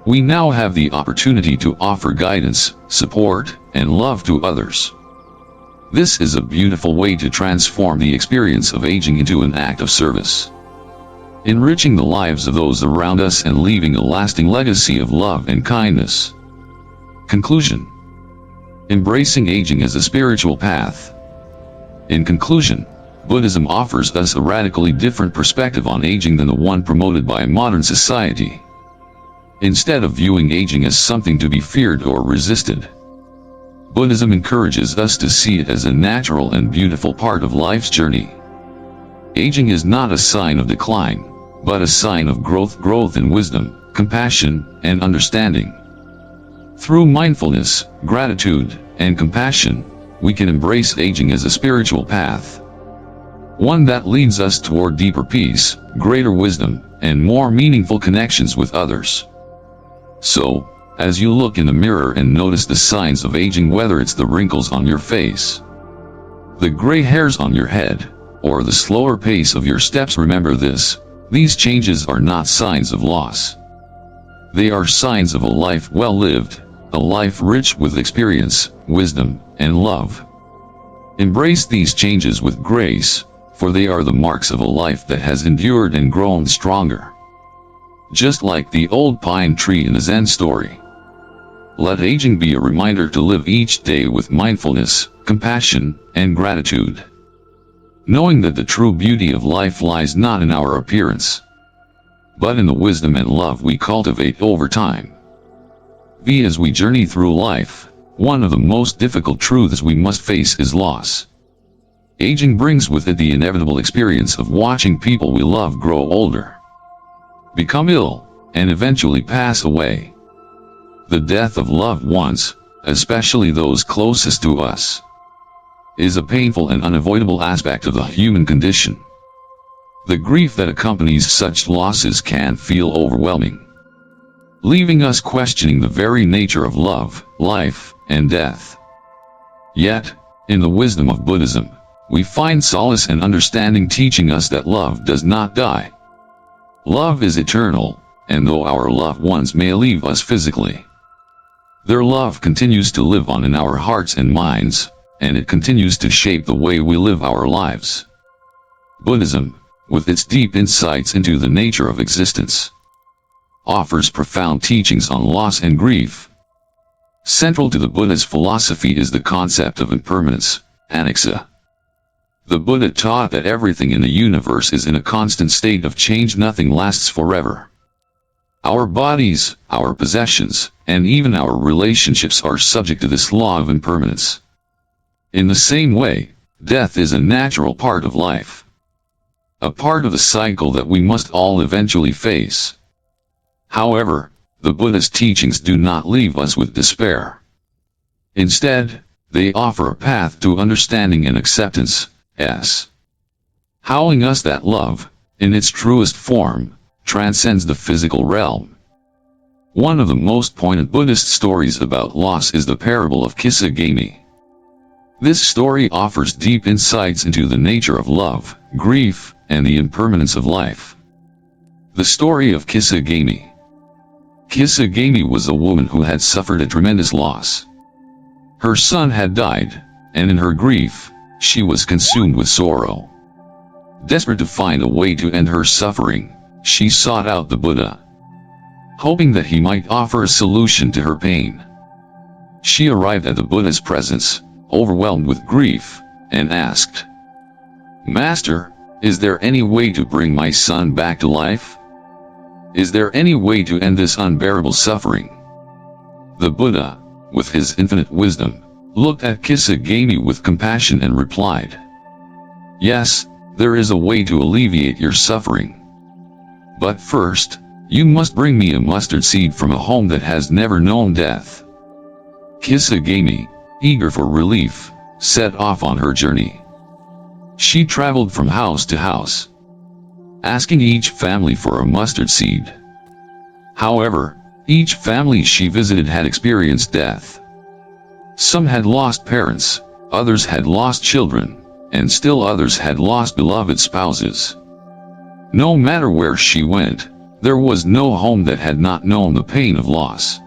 we now have the opportunity to offer guidance, support, and love to others. This is a beautiful way to transform the experience of aging into an act of service, enriching the lives of those around us and leaving a lasting legacy of love and kindness. Conclusion: embracing aging as a spiritual path. In conclusion, Buddhism offers us a radically different perspective on aging than the one promoted by modern society. Instead of viewing aging as something to be feared or resisted, Buddhism encourages us to see it as a natural and beautiful part of life's journey. Aging is not a sign of decline, but a sign of growth in wisdom, compassion, and understanding. Through mindfulness, gratitude, and compassion, we can embrace aging as a spiritual path, one that leads us toward deeper peace, greater wisdom, and more meaningful connections with others. So, as you look in the mirror and notice the signs of aging, whether it's the wrinkles on your face, the gray hairs on your head, or the slower pace of your steps, remember this: these changes are not signs of loss. They are signs of a life well lived, a life rich with experience, wisdom, and love. Embrace these changes with grace, for they are the marks of a life that has endured and grown stronger. Just like the old pine tree in the Zen story, let aging be a reminder to live each day with mindfulness, compassion, and gratitude, knowing that the true beauty of life lies not in our appearance, but in the wisdom and love we cultivate over time. As we journey through life, one of the most difficult truths we must face is loss. Aging brings with it the inevitable experience of watching people we love grow older, become ill, and eventually pass away. The death of loved ones, especially those closest to us, is a painful and unavoidable aspect of the human condition. The grief that accompanies such losses can feel overwhelming, leaving us questioning the very nature of love, life, and death. Yet, in the wisdom of Buddhism, we find solace and understanding, teaching us that love does not die. Love is eternal, and though our loved ones may leave us physically, their love continues to live on in our hearts and minds, and it continues to shape the way we live our lives. Buddhism, with its deep insights into the nature of existence, offers profound teachings on loss and grief. Central to the Buddha's philosophy is the concept of impermanence, anicca. The Buddha taught that everything in the universe is in a constant state of change. Nothing lasts forever. Our bodies, our possessions, and even our relationships are subject to this law of impermanence. In the same way, death is a natural part of life, a part of the cycle that we must all eventually face. However, the Buddha's teachings do not leave us with despair. Instead, they offer a path to understanding and acceptance, showing us that love, in its truest form, transcends the physical realm. One of the most poignant Buddhist stories about loss is the parable of Kisagami. This story offers deep insights into the nature of love, grief, and the impermanence of life. The story of Kisagami. Kisagami was a woman who had suffered a tremendous loss. Her son had died, and in her grief, she was consumed with sorrow. Desperate to find a way to end her suffering, she sought out the Buddha, hoping that he might offer a solution to her pain. She arrived at the Buddha's presence, overwhelmed with grief, and asked, "Master, is there any way to bring my son back to life? Is there any way to end this unbearable suffering?" The Buddha, with his infinite wisdom, looked at Kisagami with compassion and replied, "Yes, there is a way to alleviate your suffering. But first, You must bring me a mustard seed from a home that has never known death. Kisagami, eager for relief, set off on her journey. She traveled from house to house, asking each family for a mustard seed. However, each family she visited had experienced death. Some had lost parents, others had lost children, and still others had lost beloved spouses. No matter where she went, there was no home that had not known the pain of loss.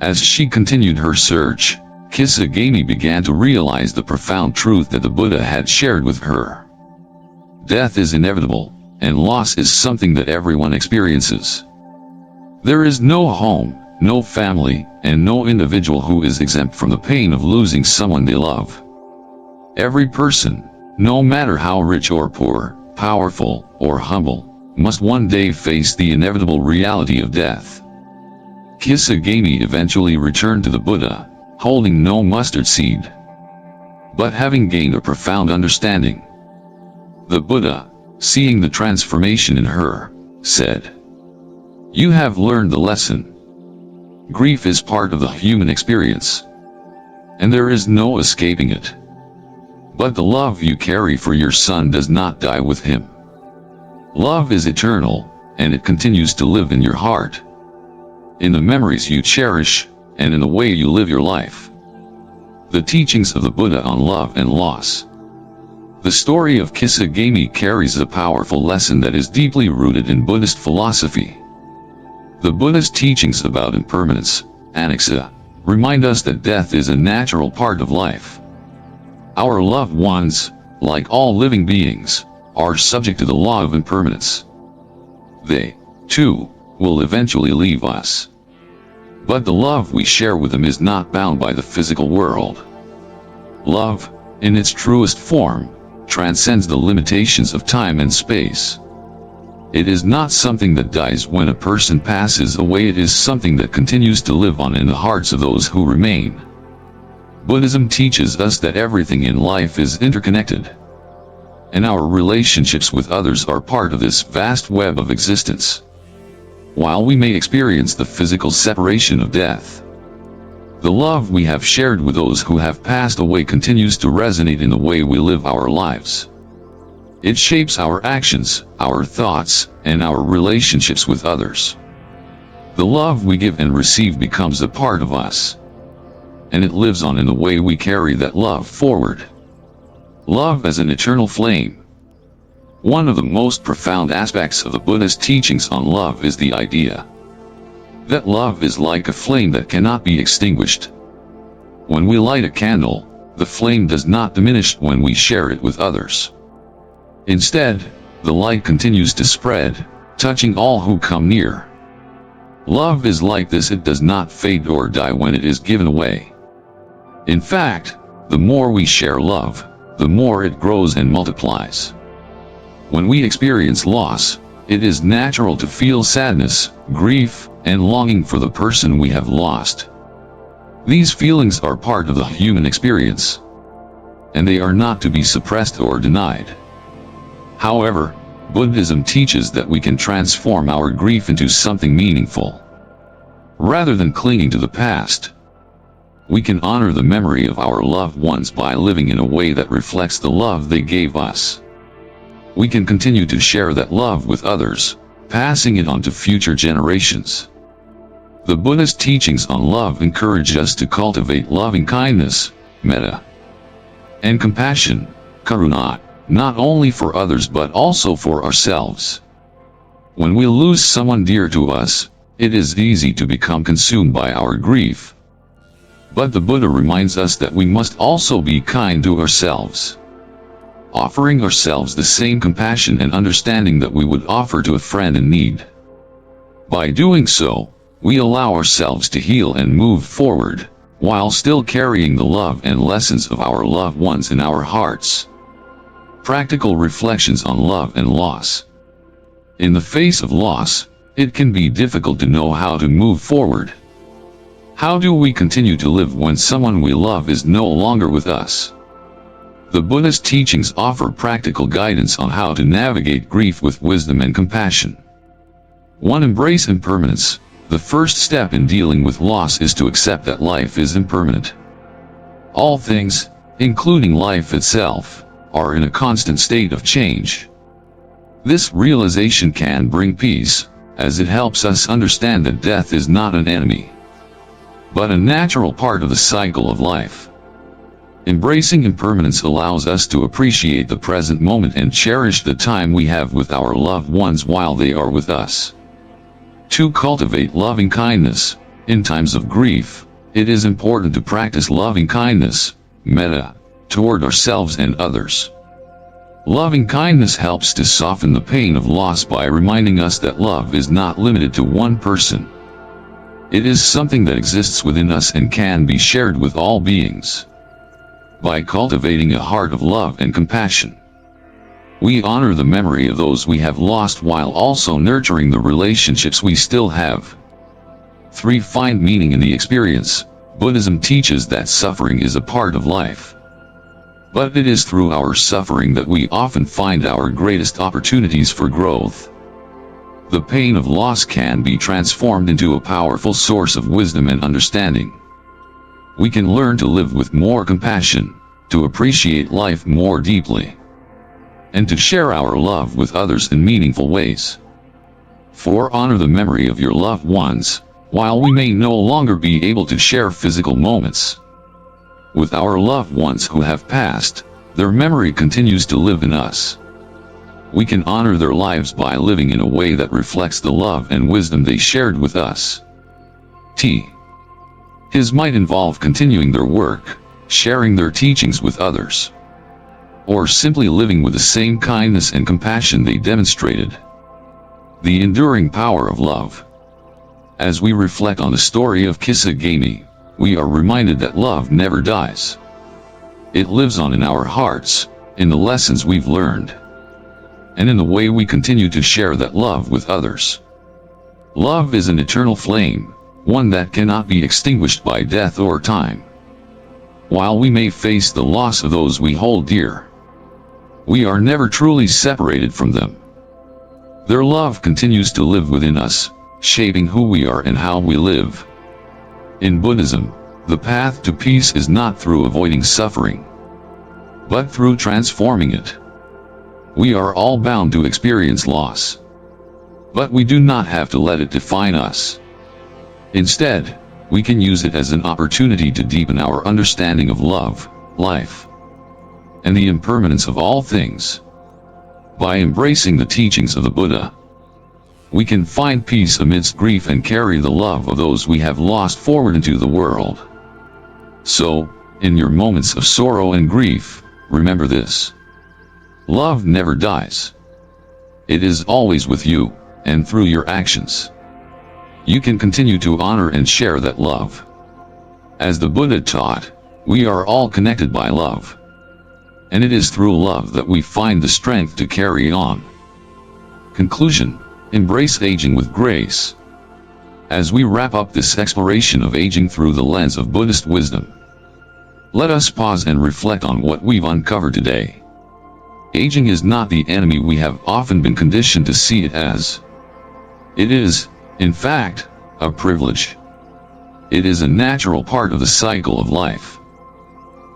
As she continued her search, Kisagami began to realize the profound truth that the Buddha had shared with her. Death is inevitable, and loss is something that everyone experiences. There is no home, no family, and no individual who is exempt from the pain of losing someone they love. Every person, no matter how rich or poor, powerful or humble, must one day face the inevitable reality of death. Kisagami eventually returned to the Buddha, holding no mustard seed, but having gained a profound understanding. The Buddha, seeing the transformation in her, said, "You have learned the lesson. Grief is part of the human experience, and there is no escaping it. But the love you carry for your son does not die with him. Love is eternal, and it continues to live in your heart, in the memories you cherish, and in the way you live your life." The teachings of the Buddha on love and loss. The story of Kisagami carries a powerful lesson that is deeply rooted in Buddhist philosophy. The Buddha's teachings about impermanence, anicca, remind us that death is a natural part of life. Our loved ones, like all living beings, are subject to the law of impermanence. They, too, will eventually leave us. But the love we share with them is not bound by the physical world. Love, in its truest form, transcends the limitations of time and space. It is not something that dies when a person passes away, it is something that continues to live on in the hearts of those who remain. Buddhism teaches us that everything in life is interconnected, and our relationships with others are part of this vast web of existence. While we may experience the physical separation of death, the love we have shared with those who have passed away continues to resonate in the way we live our lives. It shapes our actions, our thoughts, and our relationships with others. The love we give and receive becomes a part of us, and it lives on in the way we carry that love forward. Love as an eternal flame. One of the most profound aspects of the Buddha's teachings on love is the idea that love is like a flame that cannot be extinguished. When we light a candle, the flame does not diminish when we share it with others. Instead, the light continues to spread, touching all who come near. Love is like this, it does not fade or die when it is given away. In fact, the more we share love, the more it grows and multiplies. When we experience loss, it is natural to feel sadness, grief, and longing for the person we have lost. These feelings are part of the human experience, and they are not to be suppressed or denied. However, Buddhism teaches that we can transform our grief into something meaningful. Rather than clinging to the past, we can honor the memory of our loved ones by living in a way that reflects the love they gave us. We can continue to share that love with others, passing it on to future generations. The Buddha's teachings on love encourage us to cultivate loving kindness, metta, and compassion, karuna, not only for others but also for ourselves. When we lose someone dear to us, it is easy to become consumed by our grief. But the Buddha reminds us that we must also be kind to ourselves, offering ourselves the same compassion and understanding that we would offer to a friend in need. By doing so, we allow ourselves to heal and move forward, while still carrying the love and lessons of our loved ones in our hearts. Practical reflections on love and loss. In the face of loss, it can be difficult to know how to move forward. How do we continue to live when someone we love is no longer with us? The Buddha's teachings offer practical guidance on how to navigate grief with wisdom and compassion. 1. Embrace impermanence. The first step in dealing with loss is to accept that life is impermanent. All things, including life itself, are in a constant state of change. This realization can bring peace, as it helps us understand that death is not an enemy, but a natural part of the cycle of life. Embracing impermanence allows us to appreciate the present moment and cherish the time we have with our loved ones while they are with us. 2. Cultivate loving kindness. In times of grief, it is important to practice loving kindness, metta, toward ourselves and others. Loving kindness helps to soften the pain of loss by reminding us that love is not limited to one person. It is something that exists within us and can be shared with all beings. By cultivating a heart of love and compassion, we honor the memory of those we have lost while also nurturing the relationships we still have. 3. Find meaning in the experience. Buddhism teaches that suffering is a part of life, but it is through our suffering that we often find our greatest opportunities for growth. The pain of loss can be transformed into a powerful source of wisdom and understanding. We can learn to live with more compassion, to appreciate life more deeply, and to share our love with others in meaningful ways. 4. Honor the memory of your loved ones. While we may no longer be able to share physical moments with our loved ones who have passed, their memory continues to live in us. We can honor their lives by living in a way that reflects the love and wisdom they shared with us. His might involve continuing their work, sharing their teachings with others, or simply living with the same kindness and compassion they demonstrated. The enduring power of love. As we reflect on the story of Kisagami, we are reminded that love never dies. It lives on in our hearts, in the lessons we've learned, and in the way we continue to share that love with others. Love is an eternal flame, one that cannot be extinguished by death or time. While we may face the loss of those we hold dear, we are never truly separated from them. Their love continues to live within us, shaping who we are and how we live. In Buddhism, the path to peace is not through avoiding suffering, but through transforming it. We are all bound to experience loss, but we do not have to let it define us. Instead, we can use it as an opportunity to deepen our understanding of love, life, and the impermanence of all things. By embracing the teachings of the Buddha, we can find peace amidst grief and carry the love of those we have lost forward into the world. So, in your moments of sorrow and grief, remember this: love never dies. It is always with you, and through your actions, you can continue to honor and share that love. As the Buddha taught, we are all connected by love, and it is through love that we find the strength to carry on. Conclusion: embrace aging with grace. As we wrap up this exploration of aging through the lens of Buddhist wisdom, let us pause and reflect on what we've uncovered today. Aging is not the enemy we have often been conditioned to see it as. It is, in fact, a privilege. It is a natural part of the cycle of life,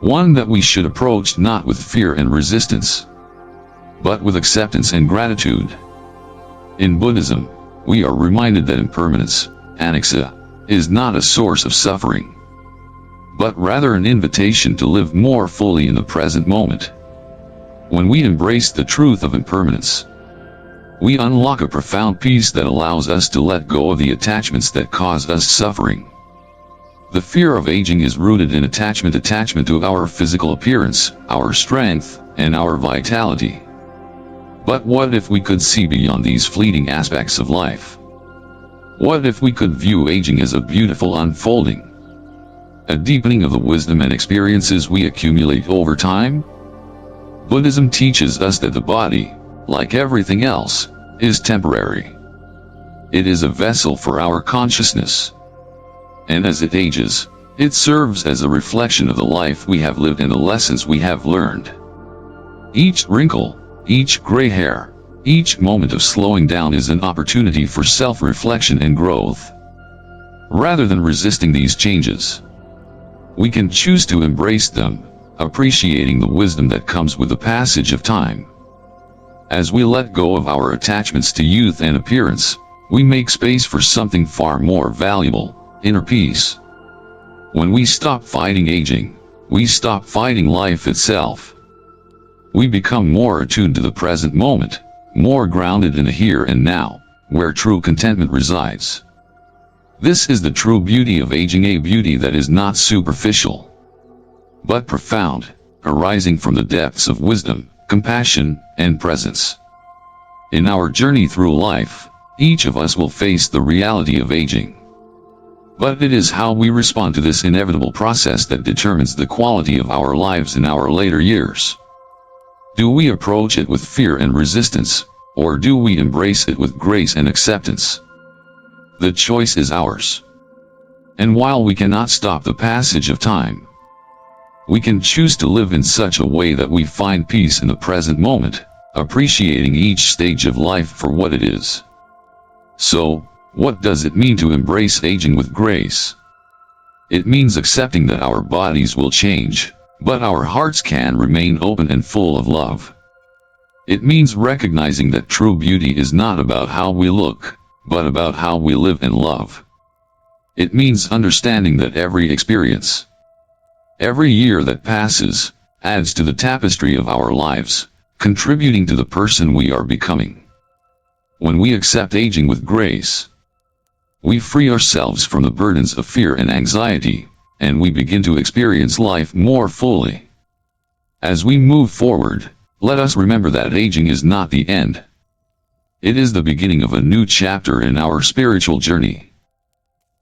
one that we should approach not with fear and resistance, but with acceptance and gratitude. In Buddhism, we are reminded that impermanence, anicca, is not a source of suffering, but rather an invitation to live more fully in the present moment. When we embrace the truth of impermanence, we unlock a profound peace that allows us to let go of the attachments that cause us suffering. The fear of aging is rooted in attachment to our physical appearance, our strength, and our vitality. But what if we could see beyond these fleeting aspects of life? What if we could view aging as a beautiful unfolding, a deepening of the wisdom and experiences we accumulate over time? Buddhism teaches us that the body, like everything else, is temporary. It is a vessel for our consciousness, and as it ages, it serves as a reflection of the life we have lived and the lessons we have learned. Each wrinkle, each gray hair, Each moment of slowing down is an opportunity for self-reflection and growth. Rather than resisting these changes, we can choose to embrace them, appreciating the wisdom that comes with the passage of time. As we let go of our attachments to youth and appearance, we make space for something far more valuable, inner peace. When we stop fighting aging, we stop fighting life itself. We become more attuned to the present moment, more grounded in the here and now, where true contentment resides. This is the true beauty of aging, a beauty that is not superficial, but profound, arising from the depths of wisdom, compassion, and presence. In our journey through life, each of us will face the reality of aging. But it is how we respond to this inevitable process that determines the quality of our lives in our later years. Do we approach it with fear and resistance, or do we embrace it with grace and acceptance? The choice is ours. And while we cannot stop the passage of time, we can choose to live in such a way that we find peace in the present moment, appreciating each stage of life for what it is. So, what does it mean to embrace aging with grace? It means accepting that our bodies will change, but our hearts can remain open and full of love. It means recognizing that true beauty is not about how we look, but about how we live and love. It means understanding that every experience, every year that passes, adds to the tapestry of our lives, contributing to the person we are becoming. When we accept aging with grace, we free ourselves from the burdens of fear and anxiety, and we begin to experience life more fully. As we move forward, let us remember that aging is not the end. It is the beginning of a new chapter in our spiritual journey.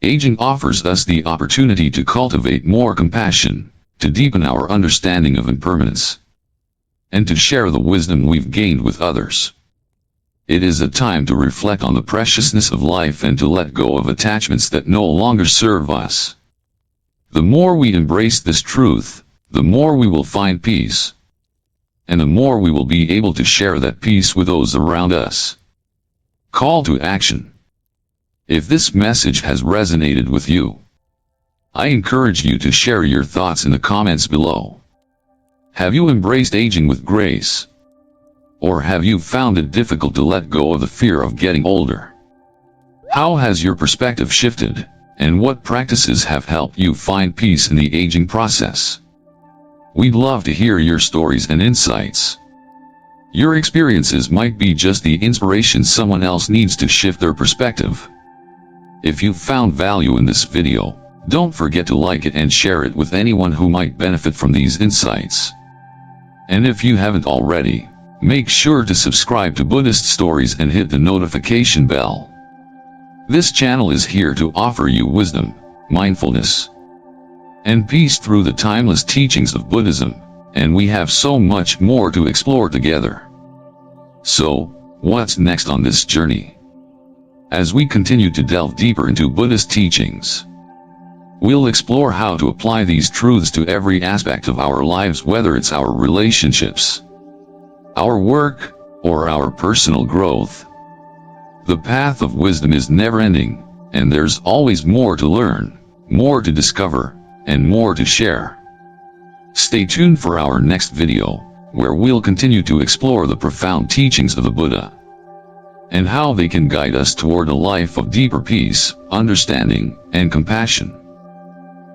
Aging offers us the opportunity to cultivate more compassion, to deepen our understanding of impermanence, and to share the wisdom we've gained with others. It is a time to reflect on the preciousness of life and to let go of attachments that no longer serve us. The more we embrace this truth, the more we will find peace, and the more we will be able to share that peace with those around us. Call to action. If this message has resonated with you, I encourage you to share your thoughts in the comments below. Have you embraced aging with grace? Or have you found it difficult to let go of the fear of getting older? How has your perspective shifted, and what practices have helped you find peace in the aging process? We'd love to hear your stories and insights. Your experiences might be just the inspiration someone else needs to shift their perspective. If you found value in this video, don't forget to like it and share it with anyone who might benefit from these insights. And if you haven't already, make sure to subscribe to Buddhist Stories and hit the notification bell. This channel is here to offer you wisdom, mindfulness, and peace through the timeless teachings of Buddhism, and we have so much more to explore together. So, what's next on this journey? As we continue to delve deeper into Buddhist teachings, we'll explore how to apply these truths to every aspect of our lives, whether it's our relationships, our work, or our personal growth. The path of wisdom is never-ending, and there's always more to learn, more to discover, and more to share. Stay tuned for our next video, where we'll continue to explore the profound teachings of the Buddha, and how they can guide us toward a life of deeper peace, understanding, and compassion.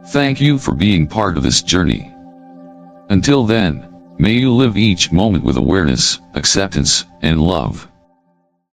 Thank you for being part of this journey. Until then, may you live each moment with awareness, acceptance, and love.